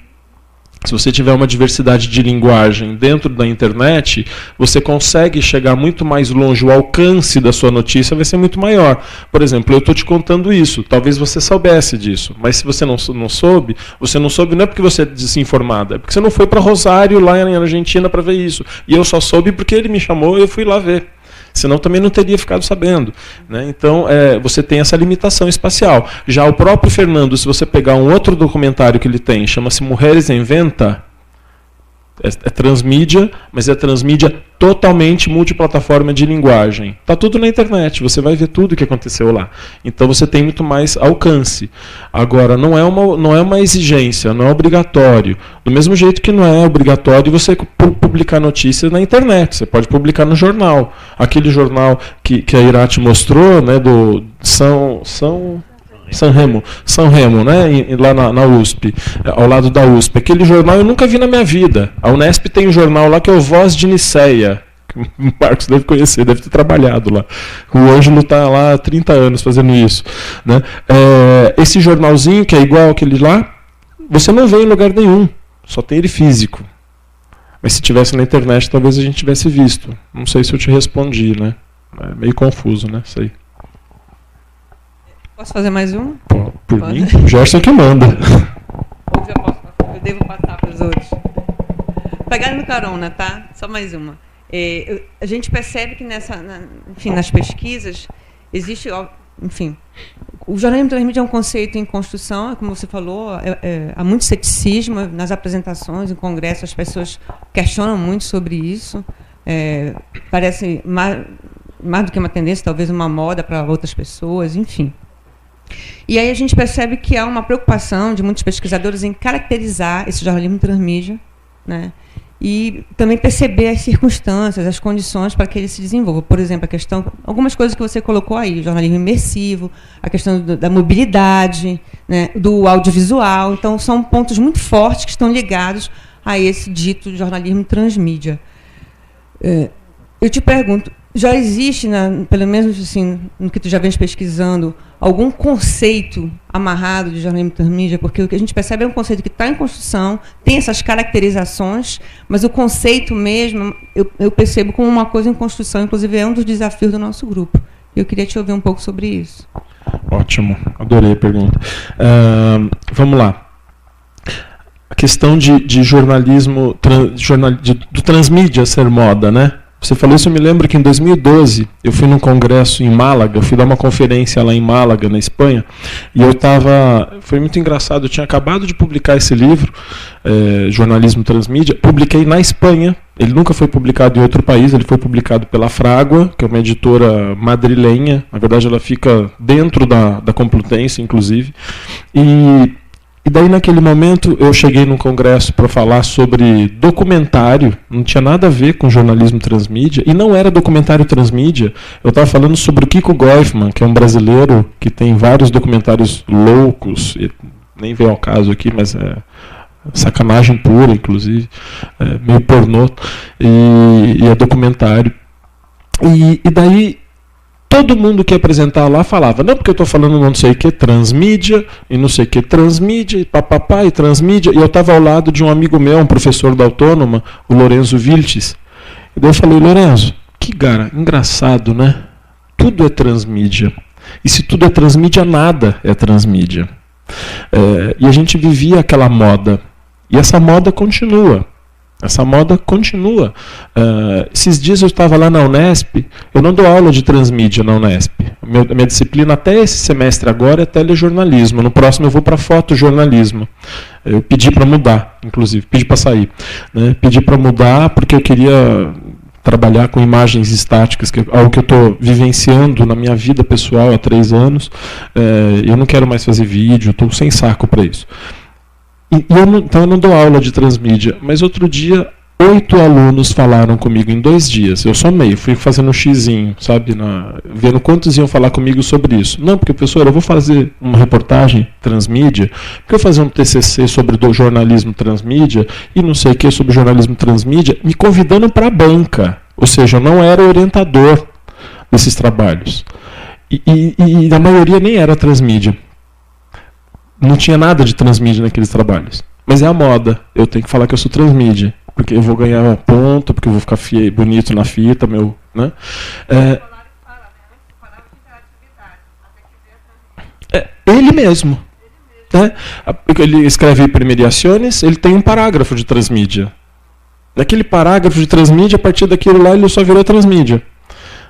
Se você tiver uma diversidade de linguagem dentro da internet, você consegue chegar muito mais longe, o alcance da sua notícia vai ser muito maior. Por exemplo, eu estou te contando isso, talvez você soubesse disso, mas se você não soube não é porque você é desinformado, é porque você não foi para Rosário, lá na Argentina, para ver isso. E eu só soube porque ele me chamou e eu fui lá ver. Senão também não teria ficado sabendo, né? Então, você tem essa limitação espacial. Já o próprio Fernando, se você pegar um outro documentário que ele tem, chama-se Mulheres em Venta, é transmídia, mas é transmídia totalmente multiplataforma de linguagem. Está tudo na internet, você vai ver tudo o que aconteceu lá. Então você tem muito mais alcance. Agora, não é uma exigência, não é obrigatório. Do mesmo jeito que não é obrigatório você publicar notícias na internet. Você pode publicar no jornal. Aquele jornal que a Irati mostrou, né, do São Remo, né? Lá na USP, ao lado da USP. Aquele jornal eu nunca vi na minha vida. A Unesp tem um jornal lá que é o Voz de Niceia. O Marcos deve conhecer, deve ter trabalhado lá. O Ângelo está lá há 30 anos fazendo isso, né? Esse jornalzinho, que é igual aquele lá, você não vê em lugar nenhum. Só tem ele físico. Mas se tivesse na internet, talvez a gente tivesse visto. Não sei se eu te respondi, né? É meio confuso, né? Isso aí. Posso fazer mais um? Por mim, o Gerson que manda. Ou eu devo passar para os outros. Pegando no carona, tá? Só mais uma. A gente percebe que nas pesquisas existe, enfim, o jornalismo transmídia é um conceito em construção, como você falou, há muito ceticismo nas apresentações, em congressos, as pessoas questionam muito sobre isso. Parece mais do que uma tendência, talvez uma moda para outras pessoas, enfim. E aí a gente percebe que há uma preocupação de muitos pesquisadores em caracterizar esse jornalismo transmídia, né? E também perceber as circunstâncias, as condições para que ele se desenvolva. Por exemplo, algumas coisas que você colocou aí, o jornalismo imersivo, a questão da mobilidade, né, do audiovisual. Então, são pontos muito fortes que estão ligados a esse dito jornalismo transmídia. Eu te pergunto, já existe, pelo menos assim, no que tu já vens pesquisando, algum conceito amarrado de jornalismo transmídia? Porque o que a gente percebe é um conceito que está em construção, tem essas caracterizações, mas o conceito mesmo, eu percebo como uma coisa em construção, inclusive é um dos desafios do nosso grupo. Eu queria te ouvir um pouco sobre isso. Ótimo, adorei a pergunta. Vamos lá. A questão de jornalismo, do transmídia ser moda, né? Você falou isso, eu me lembro que em 2012 eu fui num congresso em Málaga, eu fui dar uma conferência lá em Málaga, na Espanha, e foi muito engraçado, eu tinha acabado de publicar esse livro, Jornalismo Transmídia, publiquei na Espanha, ele nunca foi publicado em outro país, ele foi publicado pela Fragua, que é uma editora madrilenha, na verdade ela fica dentro da Complutense, inclusive, e daí, naquele momento, eu cheguei num congresso para falar sobre documentário, não tinha nada a ver com jornalismo transmídia, e não era documentário transmídia, eu estava falando sobre o Kiko Goifman, que é um brasileiro que tem vários documentários loucos, nem veio ao caso aqui, mas é sacanagem pura, inclusive, meio pornô, e é documentário. E daí, todo mundo que ia apresentar lá falava, não, porque eu estou falando não sei o que, transmídia, e não sei o que, transmídia, e papapá, e transmídia. E eu estava ao lado de um amigo meu, um professor da Autônoma, o Lorenzo Vilches. E daí eu falei, Lorenzo, que cara, engraçado, né? Tudo é transmídia. E se tudo é transmídia, nada é transmídia. E a gente vivia aquela moda. E essa moda continua. Essa moda continua. Esses dias eu estava lá na Unesp, eu não dou aula de transmídia na Unesp. Minha disciplina até esse semestre agora é telejornalismo. No próximo eu vou para fotojornalismo. Eu pedi para mudar, inclusive, pedi para sair. Né? Pedi para mudar porque eu queria trabalhar com imagens estáticas, que é algo que eu estou vivenciando na minha vida pessoal há 3 anos. Eu não quero mais fazer vídeo, estou sem saco para isso. Então eu não dou aula de transmídia, mas outro dia 8 alunos falaram comigo em 2 dias. Eu somei, fui fazendo um xizinho, sabe, vendo quantos iam falar comigo sobre isso. Não, porque, professor, eu vou fazer uma reportagem transmídia, porque eu vou fazer um TCC sobre do jornalismo transmídia e não sei o que sobre jornalismo transmídia, me convidando para a banca. Ou seja, eu não era orientador desses trabalhos. E a maioria nem era transmídia. Não tinha nada de transmídia naqueles trabalhos. Mas é a moda. Eu tenho que falar que eu sou transmídia. Porque eu vou ganhar ponto, porque eu vou ficar bonito na fita, meu. Né? Ele mesmo. Né? Ele escreve Primeriaciones, ele tem um parágrafo de transmídia. Naquele parágrafo de transmídia, a partir daquilo lá, ele só virou transmídia.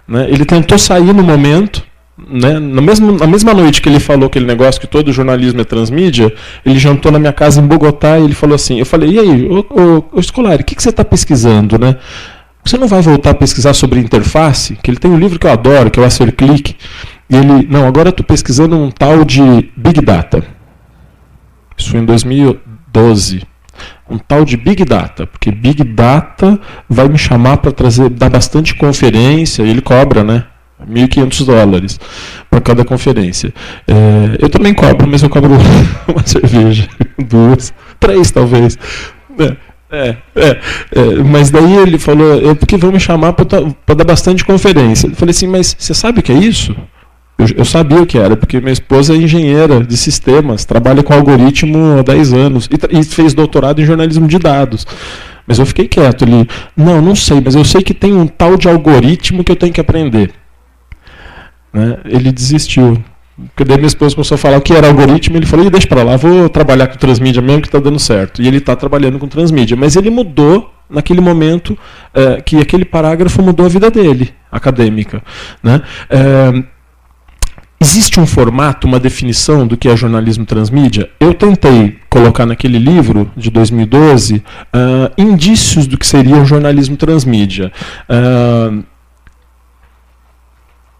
Né? Ele tentou sair no momento. Né? Na mesma noite que ele falou aquele negócio que todo jornalismo é transmídia, ele jantou na minha casa em Bogotá e ele falou assim, eu falei, e aí, ô Scolari, o que você está pesquisando? Né? Você não vai voltar a pesquisar sobre interface? Que ele tem um livro que eu adoro, que é o Acerclick. E ele, não, agora eu estou pesquisando um tal de Big Data. Isso foi em 2012. Um tal de Big Data, porque Big Data vai me chamar para dar bastante conferência, e ele cobra, né? $1.500 para cada conferência. Eu também cobro, mas eu cobro uma cerveja, 2, 3 talvez. Mas daí ele falou, porque vão me chamar para dar bastante conferência. Eu falei assim, mas você sabe o que é isso? Eu sabia o que era, porque minha esposa é engenheira de sistemas, trabalha com algoritmo há 10 anos e fez doutorado em jornalismo de dados. Mas eu fiquei quieto ali. Não sei, mas eu sei que tem um tal de algoritmo que eu tenho que aprender. Né? Ele desistiu. Porque daí minha esposa começou a falar o que era algoritmo, ele falou, deixa para lá, vou trabalhar com transmídia mesmo que está dando certo. E ele está trabalhando com transmídia. Mas ele mudou naquele momento que aquele parágrafo mudou a vida dele, acadêmica. Né? existe um formato, uma definição do que é jornalismo transmídia? Eu tentei colocar naquele livro de 2012 indícios do que seria um jornalismo transmídia.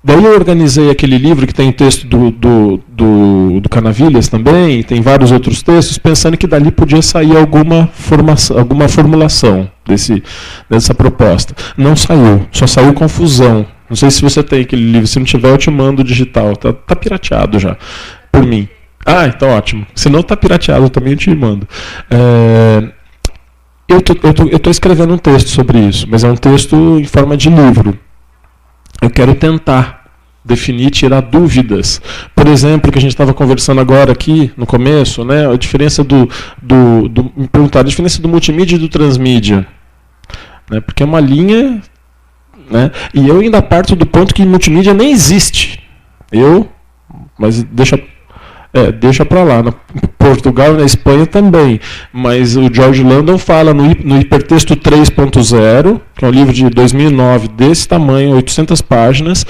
Daí eu organizei aquele livro que tem texto do Canavilhas também, tem vários outros textos, pensando que dali podia sair alguma formulação dessa proposta. Não saiu, só saiu confusão. Não sei se você tem aquele livro, se não tiver eu te mando digital, tá pirateado já, por mim. Ah, então ótimo. Se não tá pirateado, eu também te mando. Eu tô escrevendo um texto sobre isso, mas é um texto em forma de livro. Eu quero tentar definir, tirar dúvidas. Por exemplo, que a gente estava conversando agora aqui, no começo, né, a diferença me perguntaram a diferença do multimídia e do transmídia. Né, porque é uma linha, né, e eu ainda parto do ponto que multimídia nem existe. Mas deixa para lá. Na Portugal e na Espanha também. Mas o George Landon fala no Hipertexto 3.0, que é um livro de 2009, desse tamanho, 800 páginas,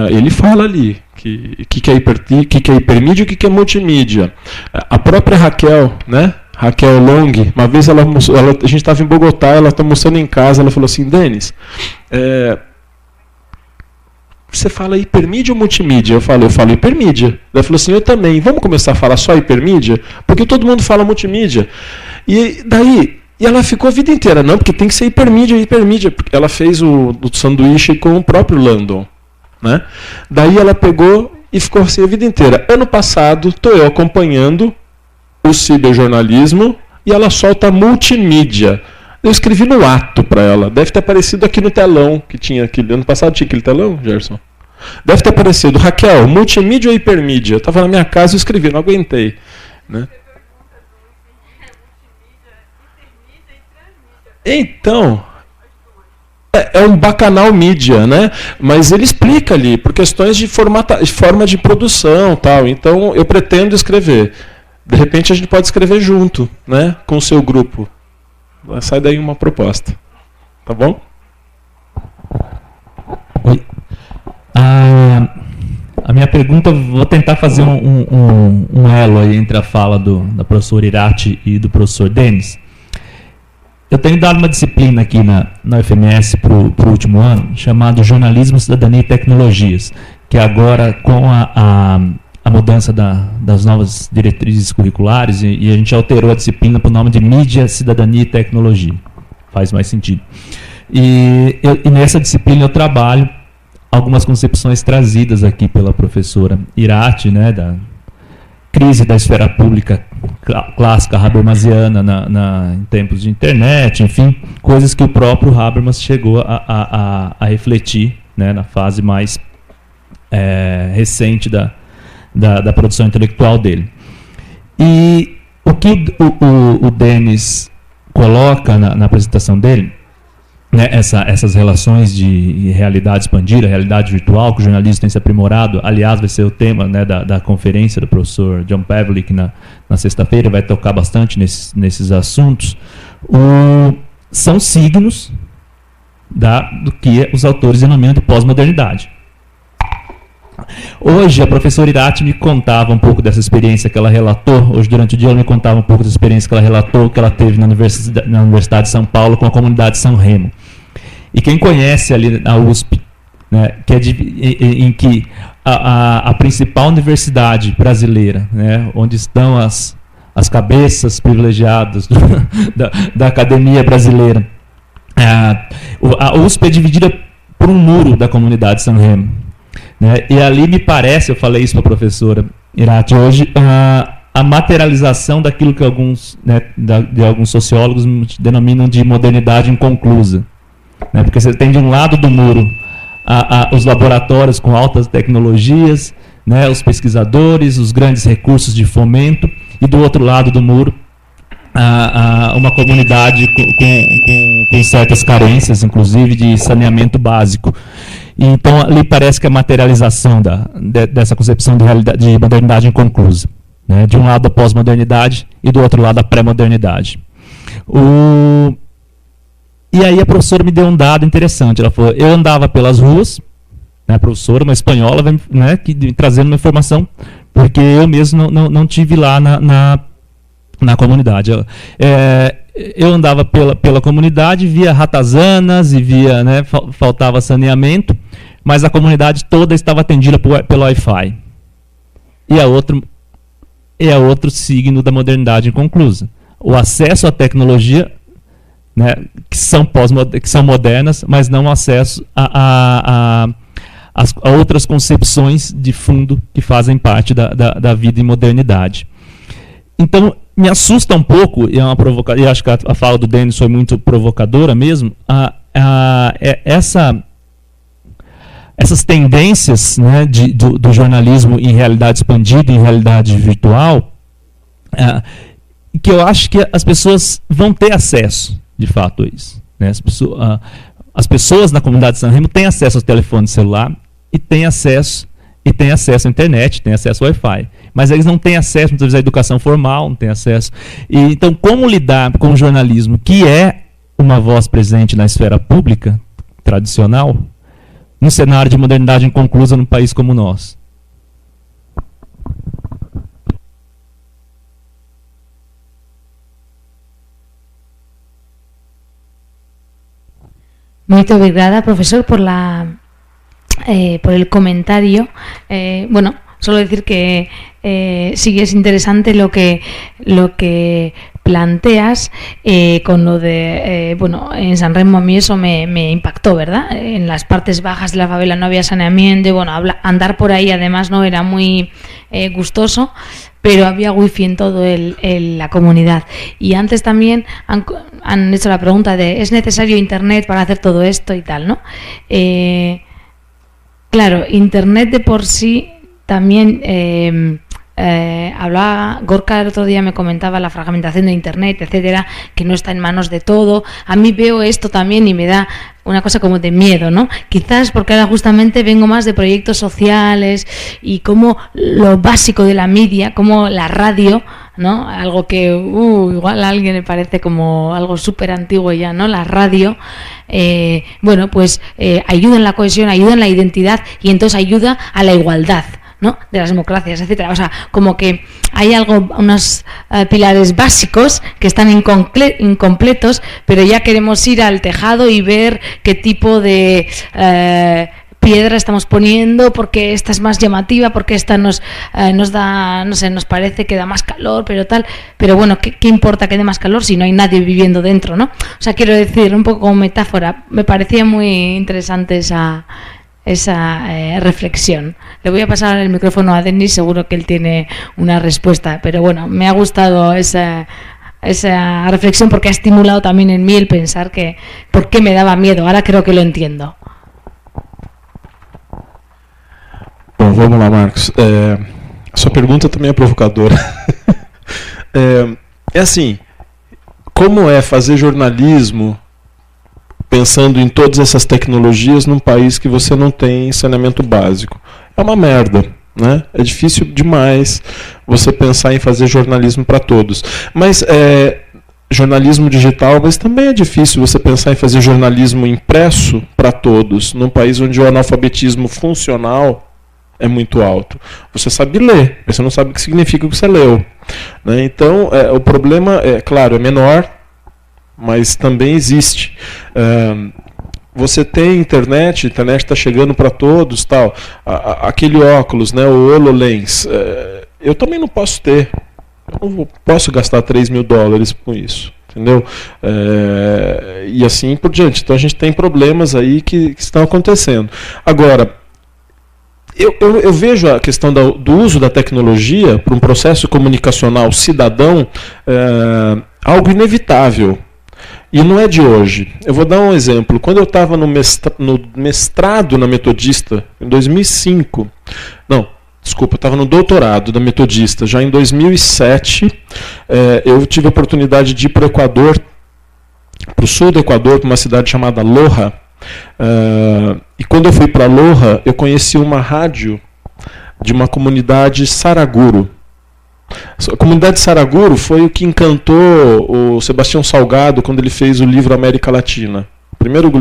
ele fala ali que é hipermídia e o que é multimídia. A própria Raquel, né? Raquel Long, uma vez a gente estava em Bogotá, ela está almoçando em casa, ela falou assim, Denis, você fala hipermídia ou multimídia? Eu falo hipermídia. Ela falou assim, eu também. Vamos começar a falar só hipermídia? Porque todo mundo fala multimídia. E ela ficou a vida inteira. Não, porque tem que ser hipermídia. Porque ela fez o sanduíche com o próprio Landon. Né? Daí ela pegou e ficou assim a vida inteira. Ano passado, estou eu acompanhando o ciberjornalismo e ela solta multimídia. Eu escrevi no ato para ela. Deve ter aparecido aqui no telão, que tinha aquele. Ano passado tinha aquele telão, Gerson? Deve ter aparecido. Raquel, multimídia ou hipermídia? Eu estava na minha casa e escrevi, não aguentei. Né? Então, é um bacanal mídia, né? Mas ele explica ali, por questões de forma de produção tal. Então, eu pretendo escrever. De repente, a gente pode escrever junto, né? Com o seu grupo. Sai daí uma proposta. Tá bom? Oi. A minha pergunta, vou tentar fazer um elo aí entre a fala da professora Irati e do professor Denis. Eu tenho dado uma disciplina aqui na UFMS para o último ano, chamado Jornalismo, Cidadania e Tecnologias, que agora, com a mudança das novas diretrizes curriculares, e a gente alterou a disciplina para o nome de Mídia, Cidadania e Tecnologia. Faz mais sentido. E nessa disciplina eu trabalho algumas concepções trazidas aqui pela professora Irati, né, da crise da esfera pública clássica habermasiana em tempos de internet, enfim, coisas que o próprio Habermas chegou a refletir, né, na fase mais recente da produção intelectual dele. E o que o Denis coloca na apresentação dele, né, essas relações de realidade expandida, realidade virtual, que o jornalismo tem se aprimorado, aliás, vai ser o tema, né, da conferência do professor John Pavlik na sexta-feira, vai tocar bastante nesses assuntos, são signos do que os autores denominam de pós-modernidade. Hoje, a professora Irati me contava um pouco dessa experiência que ela relatou. Hoje, durante o dia, ela me contava um pouco dessa experiência que ela relatou, que ela teve na Universidade de São Paulo com a comunidade São Remo. E quem conhece ali na USP, né, em que a principal universidade brasileira, né, onde estão as cabeças privilegiadas da academia brasileira, a USP é dividida por um muro da comunidade São Remo. Né? E ali me parece, eu falei isso para a professora Irati hoje, a materialização daquilo que alguns sociólogos denominam de modernidade inconclusa. Né? Porque você tem de um lado do muro os laboratórios com altas tecnologias, né? Os pesquisadores, os grandes recursos de fomento, e do outro lado do muro uma comunidade com certas carências, inclusive de saneamento básico. Então, ali parece que a materialização dessa concepção de modernidade inconclusa. Né? De um lado a pós-modernidade e do outro lado a pré-modernidade. E aí a professora me deu um dado interessante. Ela falou, eu andava pelas ruas, né, professora, uma espanhola, né, trazendo uma informação, porque eu mesmo não tive lá na comunidade. Eu andava pela comunidade, via ratazanas e via, né, faltava saneamento, mas a comunidade toda estava atendida pelo Wi-Fi. E é outro signo da modernidade inconclusa. O acesso à tecnologia, né, que são modernas, mas não acesso a outras concepções de fundo que fazem parte da vida em modernidade. Então, me assusta um pouco, e eu acho que a fala do Denis foi muito provocadora mesmo, essas tendências, né, do jornalismo em realidade expandida, em realidade virtual, que eu acho que as pessoas vão ter acesso, de fato, a isso. Né? As pessoas na comunidade de San Remo têm acesso ao telefone celular e têm acesso à internet, têm acesso ao Wi-Fi. Mas eles não têm acesso, muitas vezes, à educação formal, não têm acesso. Então, como lidar com o jornalismo, que é uma voz presente na esfera pública, tradicional, num cenário de modernidade inconclusa num país como o nosso? Muito obrigada, profesor, por el comentario. Bueno, solo decir que sí es interesante lo que planteas con lo de, bueno, en San Remo a mí eso me impactó, ¿verdad? En las partes bajas de la favela no había saneamiento y bueno, andar por ahí además no era muy gustoso, pero había wifi en todo la comunidad. Y antes también han hecho la pregunta de ¿es necesario internet para hacer todo esto y tal, no? Claro, internet de por sí también hablaba, Gorka el otro día me comentaba la fragmentación de internet, etcétera, que no está en manos de todo. A mí veo esto también y me da una cosa como de miedo, ¿no? Quizás porque ahora justamente vengo más de proyectos sociales y como lo básico de la media, como la radio, ¿no? Algo que igual a alguien le parece como algo súper antiguo ya, ¿no? La radio, bueno, pues ayuda en la cohesión, ayuda en la identidad y entonces ayuda a la igualdad, ¿no? De las democracias, etcétera. O sea, como que hay unos pilares básicos que están incompletos, pero ya queremos ir al tejado y ver qué tipo de piedra estamos poniendo, porque esta es más llamativa, porque esta nos da, no sé, nos parece que da más calor, pero tal. Pero bueno, ¿qué importa que dé más calor si no hay nadie viviendo dentro, ¿no? O sea, quiero decir, un poco como metáfora, me parecía muy interesante esa reflexión. Le voy a pasar el micrófono a Denis, seguro que él tiene una respuesta, pero bueno, me ha gustado esa reflexión porque ha estimulado también en mí el pensar que por qué me daba miedo. Ahora creo que lo entiendo. Bom, vamos lá, Marcos. Sua pergunta também é provocadora. É assim, como é fazer jornalismo pensando em todas essas tecnologias num país que você não tem saneamento básico? É uma merda, né? É difícil demais você pensar em fazer jornalismo para todos. Mas jornalismo digital, mas também é difícil você pensar em fazer jornalismo impresso para todos, num país onde o analfabetismo funcional é muito alto. Você sabe ler, mas você não sabe o que significa o que você leu, né? Então, o problema, claro, é menor, mas também existe. Você tem internet, a internet está chegando para todos, tal. Aquele óculos, né, o HoloLens, eu também não posso ter. Eu não posso gastar $3.000 com isso, entendeu? E assim por diante. Então a gente tem problemas aí que estão acontecendo. Agora, eu vejo a questão do uso da tecnologia para um processo comunicacional cidadão algo inevitável. E não é de hoje. Eu vou dar um exemplo. Quando eu estava no mestrado na Metodista, em 2005... Não, desculpa, eu estava no doutorado da Metodista, já em 2007, eu tive a oportunidade de ir para o Equador, para o sul do Equador, para uma cidade chamada Loja. E quando eu fui para Loja, eu conheci uma rádio de uma comunidade Saraguro. A comunidade Saraguro foi o que encantou o Sebastião Salgado quando ele fez o livro América Latina.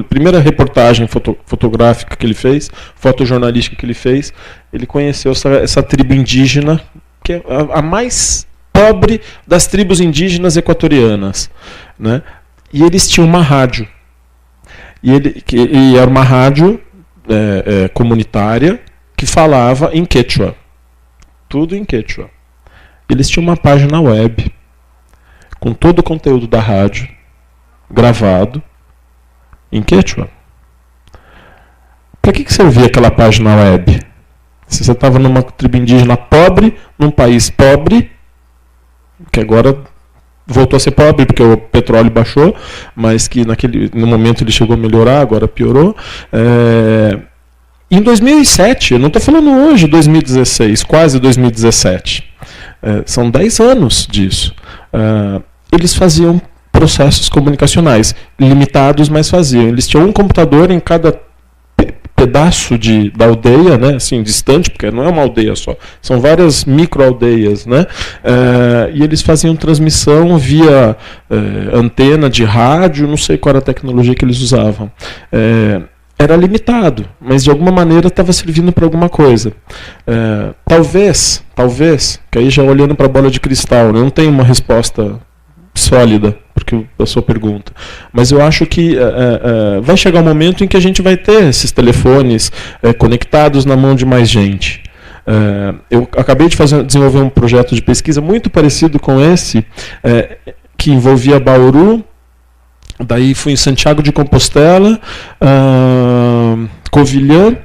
primeira reportagem fotográfica que ele fez, fotojornalística que ele fez, ele conheceu essa tribo indígena, que é a mais pobre das tribos indígenas equatorianas, né? E eles tinham uma rádio. E era uma rádio comunitária que falava em Quechua. Tudo em Quechua. Eles tinham uma página web com todo o conteúdo da rádio gravado em Quechua. Para que servia aquela página web? Se você estava numa tribo indígena pobre, num país pobre, que agora voltou a ser pobre porque o petróleo baixou, mas que no momento ele chegou a melhorar, agora piorou. Em 2007, eu não estou falando hoje, 2016, quase 2017, são 10 anos disso. Eles faziam processos comunicacionais, limitados, mas faziam. Eles tinham um computador em cada pedaço da aldeia, né, assim, distante, porque não é uma aldeia só, são várias micro-aldeias, né, e eles faziam transmissão via antena de rádio, não sei qual era a tecnologia que eles usavam. Era limitado, mas de alguma maneira estava servindo para alguma coisa. Talvez, que aí já olhando para a bola de cristal, não tem uma resposta sólida porque a sua pergunta, mas eu acho que vai chegar um momento em que a gente vai ter esses telefones conectados na mão de mais gente. Eu acabei de desenvolver um projeto de pesquisa muito parecido com esse, que envolvia Bauru. Daí fui em Santiago de Compostela, Covilhã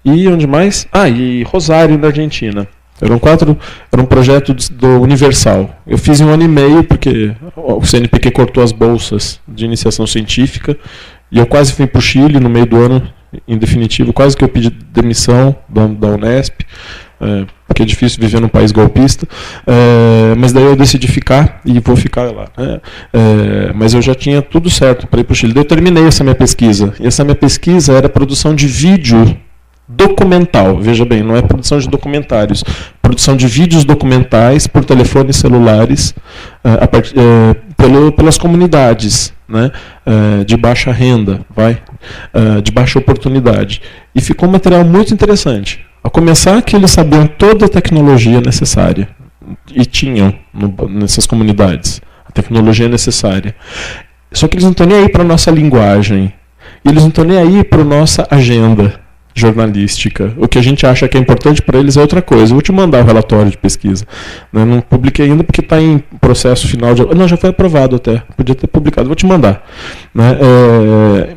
e onde mais? E Rosário, na Argentina. Era um projeto do Universal. Eu fiz em 1 ano e meio, porque o CNPq cortou as bolsas de iniciação científica, e eu quase fui para o Chile no meio do ano, em definitivo, quase que eu pedi demissão da Unesp, porque é difícil viver num país golpista, mas daí eu decidi ficar, e vou ficar lá. Mas eu já tinha tudo certo para ir para o Chile. Daí eu terminei essa minha pesquisa, e essa minha pesquisa era produção de vídeo documental, veja bem, não é produção de documentários, produção de vídeos documentais por telefones celulares pelas comunidades, né, de baixa renda, de baixa oportunidade. E ficou um material muito interessante. A começar que eles sabiam toda a tecnologia necessária, e tinham nessas comunidades a tecnologia necessária. Só que eles não estão nem aí para a nossa linguagem, e eles não estão nem aí para a nossa agenda jornalística. O que a gente acha que é importante para eles é outra coisa. Eu vou te mandar o relatório de pesquisa. Não publiquei ainda porque está em processo final de... Não, já foi aprovado até. Podia ter publicado. Vou te mandar.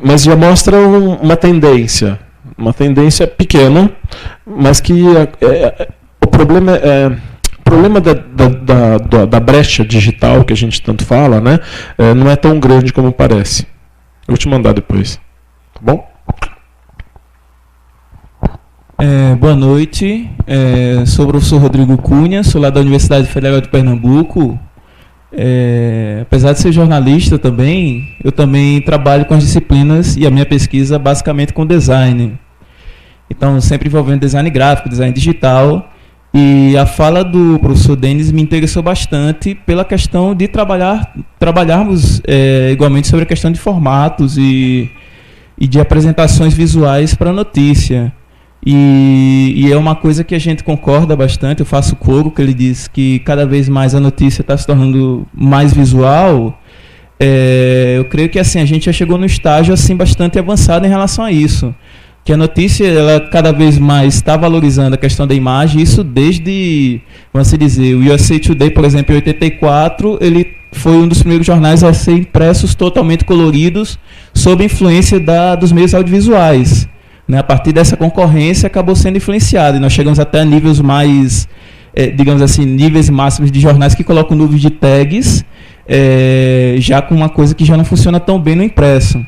Mas já mostra uma tendência pequena, mas que o problema da brecha digital que a gente tanto fala, né, não é tão grande como parece. Eu vou te mandar depois. Tá bom? Boa noite, sou o professor Rodrigo Cunha, sou lá da Universidade Federal de Pernambuco. Apesar de ser jornalista também, eu também trabalho com as disciplinas e a minha pesquisa basicamente com design. Então, sempre envolvendo design gráfico, design digital. E a fala do professor Denis me interessou bastante pela questão de trabalharmos igualmente sobre a questão de formatos e de apresentações visuais para a notícia. E é uma coisa que a gente concorda bastante, eu faço coro, que ele diz que cada vez mais a notícia está se tornando mais visual. Eu creio que assim, a gente já chegou no estágio assim, bastante avançado em relação a isso. Que a notícia ela cada vez mais está valorizando a questão da imagem, isso desde, vamos dizer, o USA Today, por exemplo, em 84, ele foi um dos primeiros jornais a ser impressos totalmente coloridos, sob influência dos meios audiovisuais. A partir dessa concorrência acabou sendo influenciado e nós chegamos até a níveis mais, digamos assim, níveis máximos de jornais que colocam nuvens de tags, já com uma coisa que já não funciona tão bem no impresso.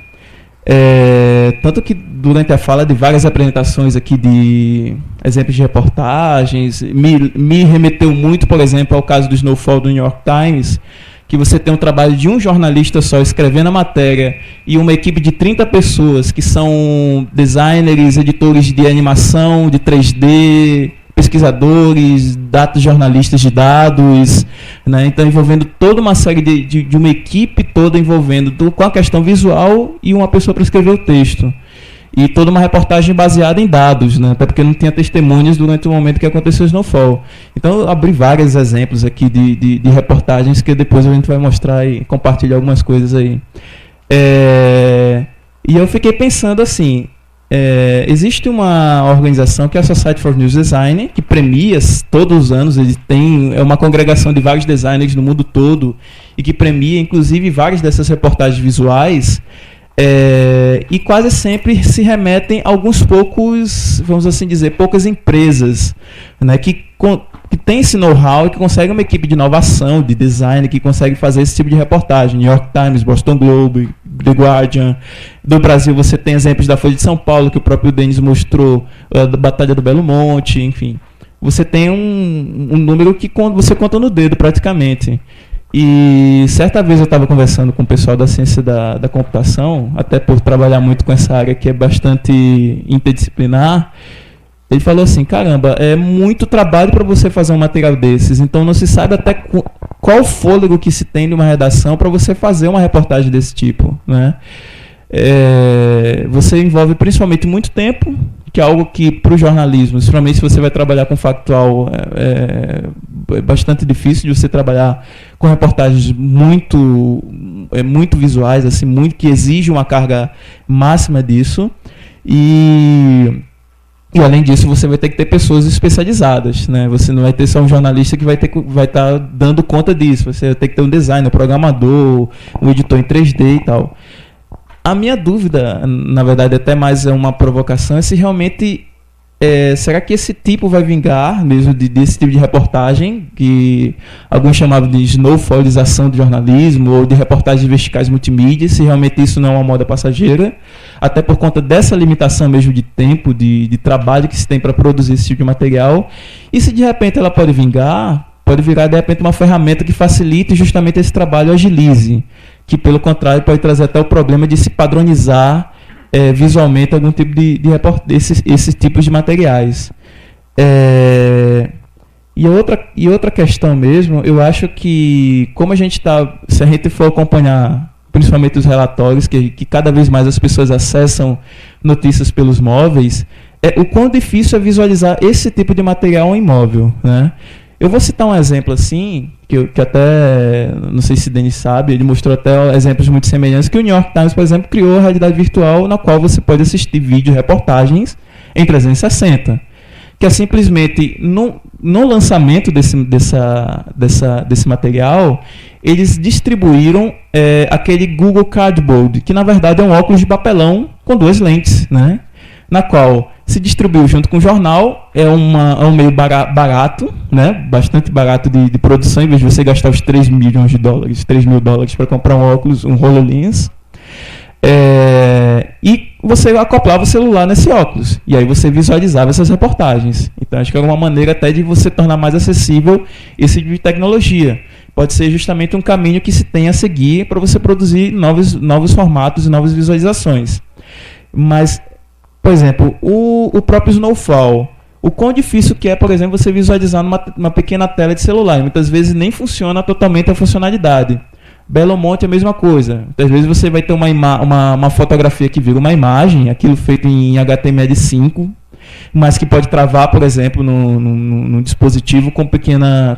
Tanto que durante a fala de várias apresentações aqui de exemplos de reportagens, me remeteu muito, por exemplo, ao caso do Snowfall do New York Times, que você tem um trabalho de um jornalista só escrevendo a matéria e uma equipe de 30 pessoas que são designers, editores de animação, de 3D, pesquisadores, jornalistas de dados, né? Então envolvendo toda uma série de uma equipe toda envolvendo com a questão visual e uma pessoa para escrever o texto. E toda uma reportagem baseada em dados, né? Até porque não tinha testemunhas durante o momento que aconteceu o Snowfall. Então eu abri vários exemplos aqui de reportagens que depois a gente vai mostrar e compartilhar algumas coisas aí. E eu fiquei pensando assim, existe uma organização que é a Society for News Design, que premia todos os anos, é uma congregação de vários designers no mundo todo, e que premia inclusive várias dessas reportagens visuais, e quase sempre se remetem a alguns poucos, vamos assim dizer, poucas empresas, né, que tem esse know-how e que consegue uma equipe de inovação, de design, que consegue fazer esse tipo de reportagem. New York Times, Boston Globe, The Guardian. Do Brasil você tem exemplos da Folha de São Paulo, que o próprio Denis mostrou, da Batalha do Belo Monte, enfim. Você tem um número que você conta no dedo praticamente. E certa vez eu estava conversando com o pessoal da ciência da computação, até por trabalhar muito com essa área que é bastante interdisciplinar. Ele falou assim, caramba, é muito trabalho para você fazer um material desses, então não se sabe até qual fôlego que se tem de uma redação para você fazer uma reportagem desse tipo, né? Você envolve principalmente muito tempo, que é algo que para o jornalismo, principalmente se você vai trabalhar com factual, é bastante difícil de você trabalhar com reportagens muito visuais, assim, muito, que exige uma carga máxima disso. E além disso, você vai ter que ter pessoas especializadas, né? Você não vai ter só um jornalista que vai estar dando conta disso. Você vai ter que ter um designer, um programador, um editor em 3D e tal. A minha dúvida, na verdade, até mais é uma provocação, é se realmente será que esse tipo vai vingar mesmo desse tipo de reportagem, que alguns chamavam de snowfallização do jornalismo, ou de reportagens verticais multimídia, se realmente isso não é uma moda passageira, até por conta dessa limitação mesmo de tempo, de trabalho que se tem para produzir esse tipo de material, e se de repente ela pode virar de repente uma ferramenta que facilite justamente esse trabalho, agilize, que pelo contrário pode trazer até o problema de se padronizar visualmente algum tipo esses tipos de materiais. E outra questão mesmo, eu acho que como se a gente for acompanhar principalmente os relatórios, que cada vez mais as pessoas acessam notícias pelos móveis, o quão difícil é visualizar esse tipo de material em móvel, né? Eu vou citar um exemplo assim, que até, não sei se o Denis sabe, ele mostrou até exemplos muito semelhantes, que o New York Times, por exemplo, criou a realidade virtual na qual você pode assistir vídeo reportagens em 360, que é simplesmente, no lançamento desse material, eles distribuíram aquele Google Cardboard, que na verdade é um óculos de papelão com 2 lentes, né? Na qual se distribuiu junto com o jornal, é um meio barato, né? Bastante barato de produção, em vez de você gastar os 3 mil dólares para comprar um óculos, um HoloLens. E você acoplava o celular nesse óculos, e aí você visualizava essas reportagens. Então acho que é uma maneira até de você tornar mais acessível esse tipo de tecnologia. Pode ser justamente um caminho que se tem a seguir para você produzir novos formatos e novas visualizações. Mas, por exemplo, o próprio Snowfall, o quão difícil que é, por exemplo, você visualizar numa pequena tela de celular. E muitas vezes nem funciona totalmente a funcionalidade. Belo Monte é a mesma coisa. Muitas vezes você vai ter uma fotografia que vira uma imagem, aquilo feito em HTML5, mas que pode travar, por exemplo, num dispositivo com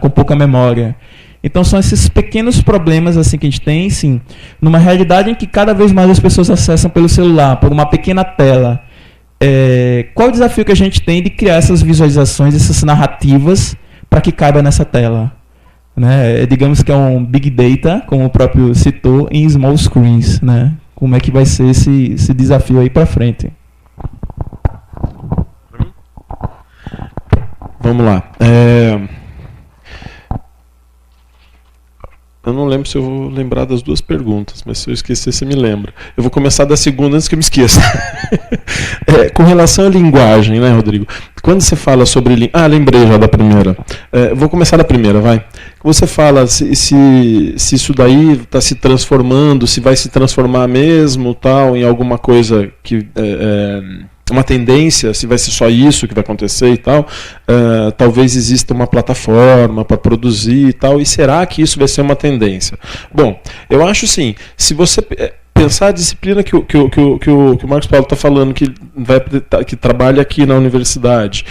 pouca memória. Então são esses pequenos problemas assim que a gente tem, sim, numa realidade em que cada vez mais as pessoas acessam pelo celular, por uma pequena tela. Qual o desafio que a gente tem de criar essas visualizações, essas narrativas, para que caiba nessa tela? Né? Digamos que é um big data, como o próprio citou, em small screens. Né? Como é que vai ser esse desafio aí para frente? Vamos lá. Eu não lembro se eu vou lembrar das 2 perguntas, mas se eu esquecer, você me lembra. Eu vou começar da segunda antes que eu me esqueça. Com relação à linguagem, né, Rodrigo? Quando você fala sobre... lembrei já da primeira. Vou começar da primeira, vai. Você fala se isso daí está se transformando, se vai se transformar mesmo, tal, em alguma coisa que uma tendência, se vai ser só isso que vai acontecer e tal, talvez exista uma plataforma para produzir e tal, e será que isso vai ser uma tendência? Bom, eu acho sim, se você pensar a disciplina que o Marcos Paulo está falando, que trabalha aqui na universidade,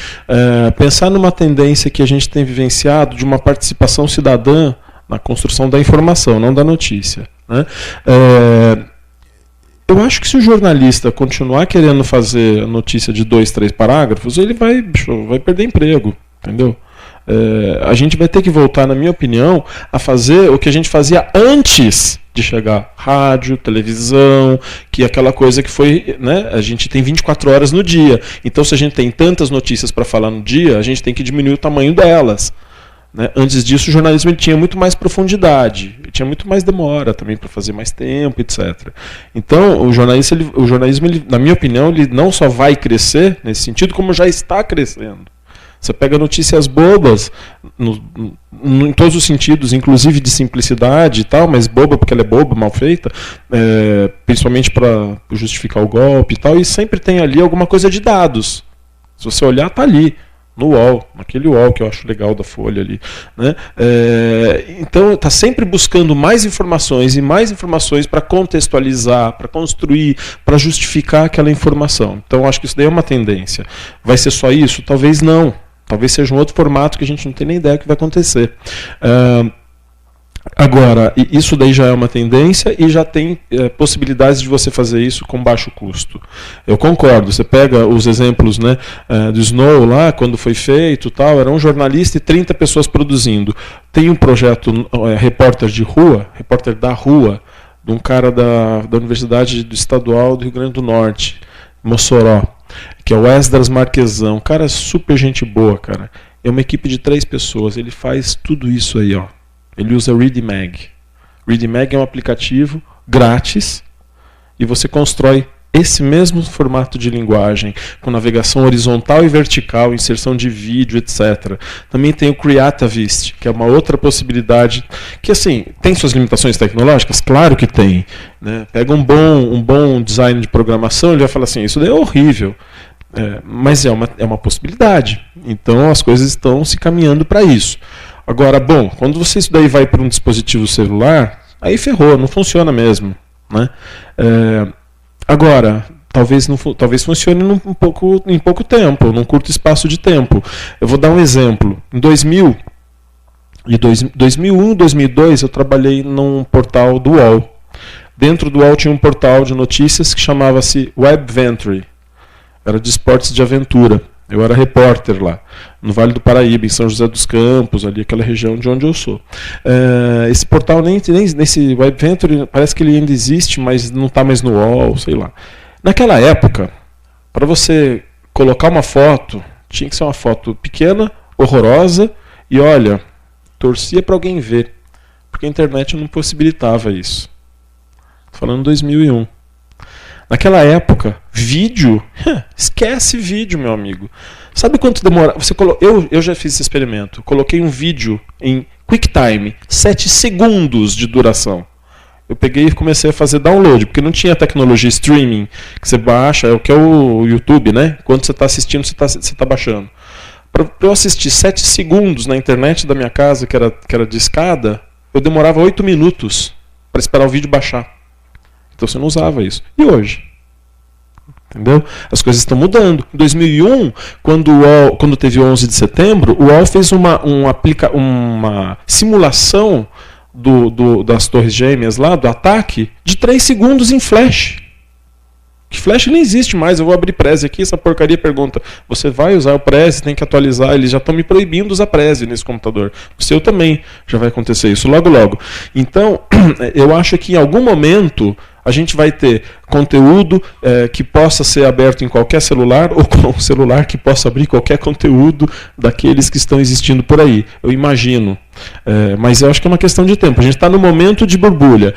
pensar numa tendência que a gente tem vivenciado de uma participação cidadã na construção da informação, não da notícia, né? Eu acho que se o jornalista continuar querendo fazer notícia de 2, 3 parágrafos, ele vai perder emprego, entendeu? A gente vai ter que voltar, na minha opinião, a fazer o que a gente fazia antes de chegar rádio, televisão, que é aquela coisa que foi, né, a gente tem 24 horas no dia. Então, se a gente tem tantas notícias para falar no dia, a gente tem que diminuir o tamanho delas. Né? Antes disso, o jornalismo ele tinha muito mais profundidade, tinha muito mais demora também para fazer mais tempo, etc. Então, o jornalismo ele, na minha opinião, ele não só vai crescer nesse sentido, como já está crescendo. Você pega notícias bobas, em todos os sentidos, inclusive de simplicidade e tal, mas boba porque ela é boba, mal feita, principalmente para justificar o golpe e tal, e sempre tem ali alguma coisa de dados. Se você olhar, está ali. No UOL, naquele UOL que eu acho legal da Folha ali, né? Então está sempre buscando mais informações e mais informações para contextualizar, para construir, para justificar aquela informação. Então acho que isso daí é uma tendência. Vai ser só isso? Talvez não. Talvez seja um outro formato que a gente não tem nem ideia do que vai acontecer. Agora, isso daí já é uma tendência e já tem possibilidades de você fazer isso com baixo custo. Eu concordo, você pega os exemplos, né, do Snow lá, quando foi feito, tal, era um jornalista e 30 pessoas produzindo. Tem um projeto repórter da rua, de um cara da Universidade Estadual do Rio Grande do Norte, Mossoró, que é o Esdras Marquesão, cara super gente boa, cara. É uma equipe de 3 pessoas, ele faz tudo isso aí, ó. Ele usa ReadMag. ReadMag é um aplicativo grátis e você constrói esse mesmo formato de linguagem com navegação horizontal e vertical, inserção de vídeo, etc. Também tem o Creatavist, que é uma outra possibilidade que, assim, tem suas limitações tecnológicas? Claro que tem, né? Pega um bom design de programação, ele vai falar assim, isso daí é horrível. Mas é uma possibilidade. Então as coisas estão se caminhando para isso. Agora, bom, quando isso daí vai para um dispositivo celular, aí ferrou, não funciona mesmo, né? Agora, talvez funcione em pouco tempo, num curto espaço de tempo. Eu vou dar um exemplo. Em 2001, 2002, eu trabalhei num portal do UOL. Dentro do UOL tinha um portal de notícias que chamava-se WebVentry. Era de esportes de aventura. Eu era repórter lá, no Vale do Paraíba, em São José dos Campos, ali aquela região de onde eu sou. Esse portal, nesse WebVentry, parece que ele ainda existe, mas não está mais no UOL, sei lá. Naquela época, para você colocar uma foto, tinha que ser uma foto pequena, horrorosa, e olha, torcia para alguém ver, porque a internet não possibilitava isso. Estou falando em 2001. Naquela época, vídeo, esquece vídeo, meu amigo. Sabe quanto demora? Eu já fiz esse experimento. Coloquei um vídeo em QuickTime, 7 segundos de duração. Eu peguei e comecei a fazer download, porque não tinha tecnologia streaming, que você baixa, que é o YouTube, né? Quando você está assistindo, você está baixando. Para eu assistir 7 segundos na internet da minha casa, que era de escada, eu demorava 8 minutos para esperar o vídeo baixar. Então você não usava isso. E hoje? Entendeu? As coisas estão mudando. Em 2001, quando teve o 11 de setembro, o UOL fez uma simulação das Torres Gêmeas lá, do ataque, de 3 segundos em flash. Que flash nem existe mais. Eu vou abrir Prezi aqui, essa porcaria pergunta, você vai usar o Prezi, tem que atualizar, eles já estão me proibindo usar Prezi nesse computador. O seu também já vai acontecer isso logo logo. Então, eu acho que em algum momento a gente vai ter conteúdo que possa ser aberto em qualquer celular, ou com um celular que possa abrir qualquer conteúdo daqueles que estão existindo por aí. Eu imagino. Mas eu acho que é uma questão de tempo. A gente está no momento de borbulha.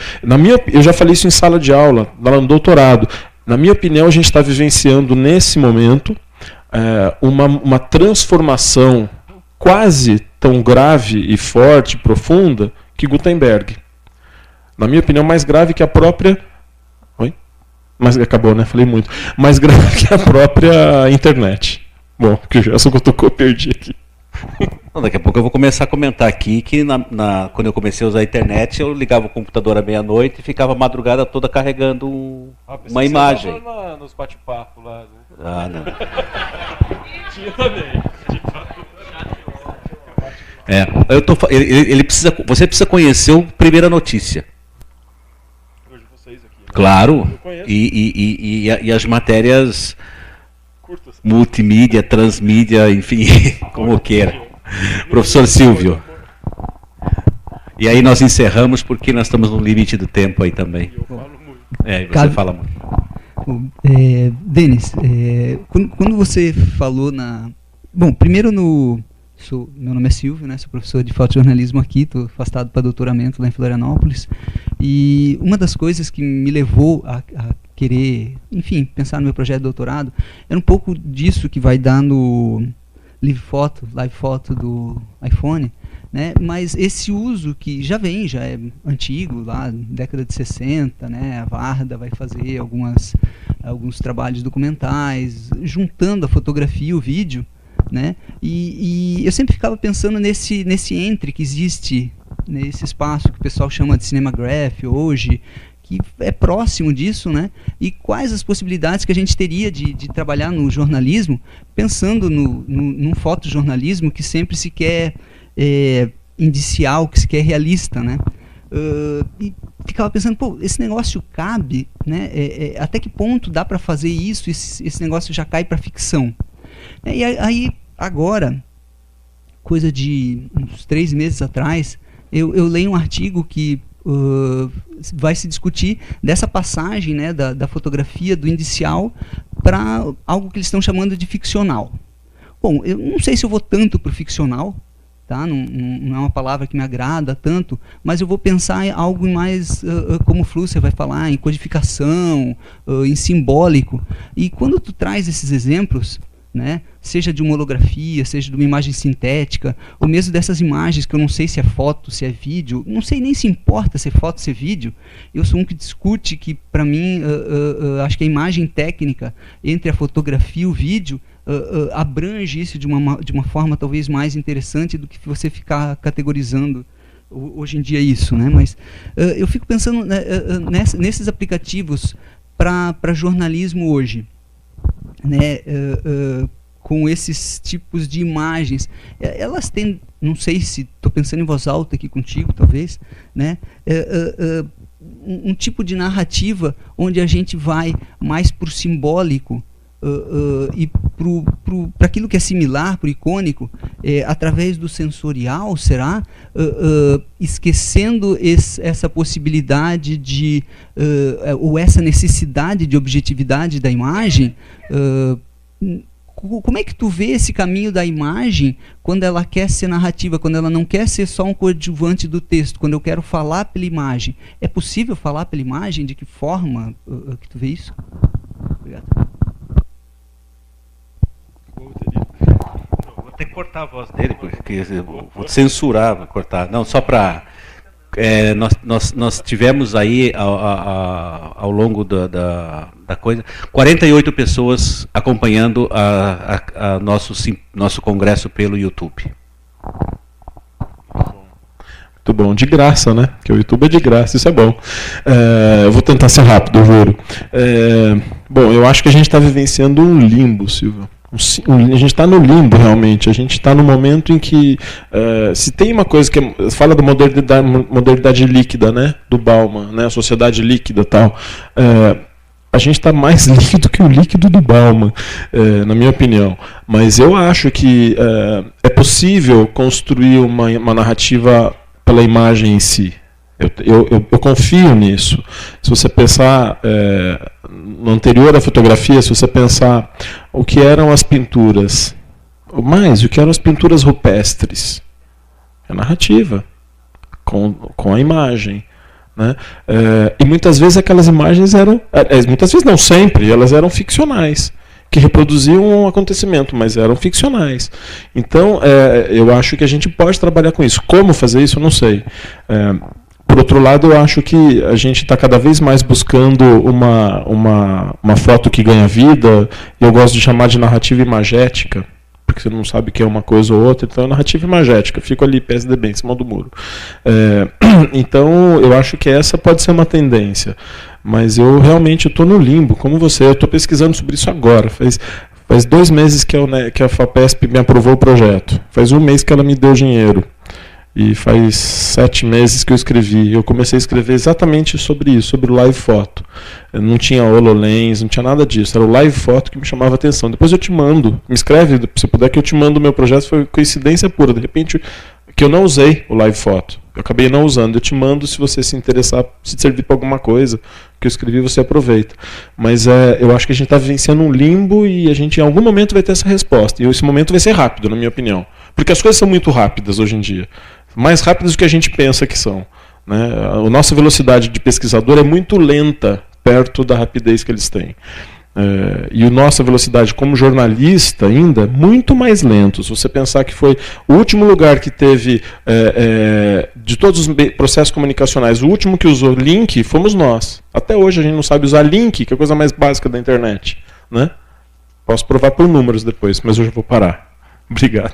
Eu já falei isso em sala de aula, no doutorado. Na minha opinião, a gente está vivenciando nesse momento uma transformação quase tão grave e forte, profunda, que Gutenberg. Na minha opinião, mais grave que a própria... Oi? Mas acabou, né? Falei muito. Mais grave que a própria internet. Bom, que o Gerson tocou, perdi aqui. Não, daqui a pouco eu vou começar a comentar aqui que quando eu comecei a usar a internet, eu ligava o computador à meia-noite e ficava a madrugada toda carregando uma imagem. Nos bate-papo lá, né? Ah, não. Tinha também. Você precisa conhecer o Primeira Notícia. Hoje vocês aqui, né? Claro. E as matérias curtas, multimídia, transmídia, enfim, como queira. Professor Silvio. E aí nós encerramos porque nós estamos no limite do tempo aí também. Eu falo muito. E você fala muito. Denis, quando você falou na... Bom, primeiro meu nome é Silvio, né? Sou professor de fotojornalismo aqui, estou afastado para doutoramento lá em Florianópolis. E uma das coisas que me levou a querer, enfim, pensar no meu projeto de doutorado, era um pouco disso que vai dar no live foto do iPhone, né? Mas esse uso que já é antigo, lá década de 60, né? A Varda vai fazer alguns trabalhos documentais, juntando a fotografia e o vídeo, né? E eu sempre ficava pensando nesse entre que existe, nesse espaço que o pessoal chama de cinemagraph hoje, que é próximo disso, né? E quais as possibilidades que a gente teria de trabalhar no jornalismo, pensando num fotojornalismo que sempre se quer indicial, que se quer realista, né? E ficava pensando, pô, esse negócio cabe, né? Até que ponto dá para fazer isso? Esse negócio já cai para ficção. E aí, agora, coisa de uns 3 meses atrás, eu leio um artigo que vai se discutir dessa passagem, né, da fotografia do indicial para algo que eles estão chamando de ficcional. Bom, eu não sei se eu vou tanto para o ficcional, tá? Não é uma palavra que me agrada tanto, mas eu vou pensar em algo mais, como o Flúcia vai falar, em codificação, em simbólico. E quando tu traz esses exemplos, né, seja de uma holografia, seja de uma imagem sintética, ou mesmo dessas imagens que eu não sei se é foto, se é vídeo, não sei nem se importa se é foto, se é vídeo. Eu sou um que discute que, para mim, acho que a imagem técnica entre a fotografia e o vídeo abrange isso de uma forma talvez mais interessante do que você ficar categorizando hoje em dia isso, né? Mas eu fico pensando nesses aplicativos para jornalismo hoje, né, com esses tipos de imagens, elas têm, não sei se estou pensando em voz alta aqui contigo, talvez, né, um tipo de narrativa onde a gente vai mais para o simbólico e para aquilo que é similar, para o icônico, através do sensorial, será? Esquecendo essa possibilidade de, ou essa necessidade de objetividade da imagem. Como é que tu vê esse caminho da imagem quando ela quer ser narrativa, quando ela não quer ser só um coadjuvante do texto, quando eu quero falar pela imagem? É possível falar pela imagem? De que forma que tu vê isso? Obrigado. Vou ter que cortar a voz dele, porque vou censurar, vou cortar. Não, só para... nós tivemos aí, ao longo da coisa, 48 pessoas acompanhando nosso congresso pelo YouTube. Muito bom, de graça, né? Porque o YouTube é de graça, isso é bom. Eu vou tentar ser rápido, eu juro. Bom, eu acho que a gente está vivenciando um limbo, Silvio. A gente está no limbo, realmente. A gente está no momento em que, se tem uma coisa que fala da modernidade líquida, né, do Bauman, né, a sociedade líquida e tal, a gente está mais líquido que o líquido do Bauman, na minha opinião. Mas eu acho que é possível construir uma narrativa pela imagem em si. Eu confio nisso. Se você pensar no anterior à fotografia, se você pensar o que eram as pinturas, o que eram as pinturas rupestres, é narrativa com a imagem, né? E muitas vezes aquelas imagens eram, muitas vezes não sempre, elas eram ficcionais, que reproduziam um acontecimento, mas eram ficcionais. Então, eu acho que a gente pode trabalhar com isso. Como fazer isso, eu não sei. por outro lado, eu acho que a gente está cada vez mais buscando uma foto que ganha vida, eu gosto de chamar de narrativa imagética, porque você não sabe que é uma coisa ou outra, então é narrativa imagética, fico ali PSDB em cima do muro. Então, eu acho que essa pode ser uma tendência, mas eu realmente estou no limbo, como você, eu estou pesquisando sobre isso agora, faz 2 meses que a FAPESP me aprovou o projeto, faz 1 mês que ela me deu dinheiro, e faz 7 meses que eu escrevi. Eu comecei a escrever exatamente sobre isso, sobre o live foto. Não tinha HoloLens, não tinha nada disso. Era o live foto que me chamava a atenção. Depois eu te mando, me escreve, se puder, que eu te mando o meu projeto. Foi coincidência pura. De repente, que eu não usei o live foto. Eu acabei não usando. Eu te mando, se você se interessar, se servir para alguma coisa que eu escrevi, você aproveita. Mas eu acho que a gente está vivenciando um limbo e a gente em algum momento vai ter essa resposta. E esse momento vai ser rápido, na minha opinião. Porque as coisas são muito rápidas hoje em dia. Mais rápidas do que a gente pensa que são, né? A nossa velocidade de pesquisador é muito lenta perto da rapidez que eles têm. E a nossa velocidade como jornalista ainda é muito mais lento. Se você pensar que foi o último lugar que teve, de todos os processos comunicacionais, o último que usou link fomos nós. Até hoje a gente não sabe usar link, que é a coisa mais básica da internet, né? Posso provar por números depois, mas eu já vou parar. Obrigado.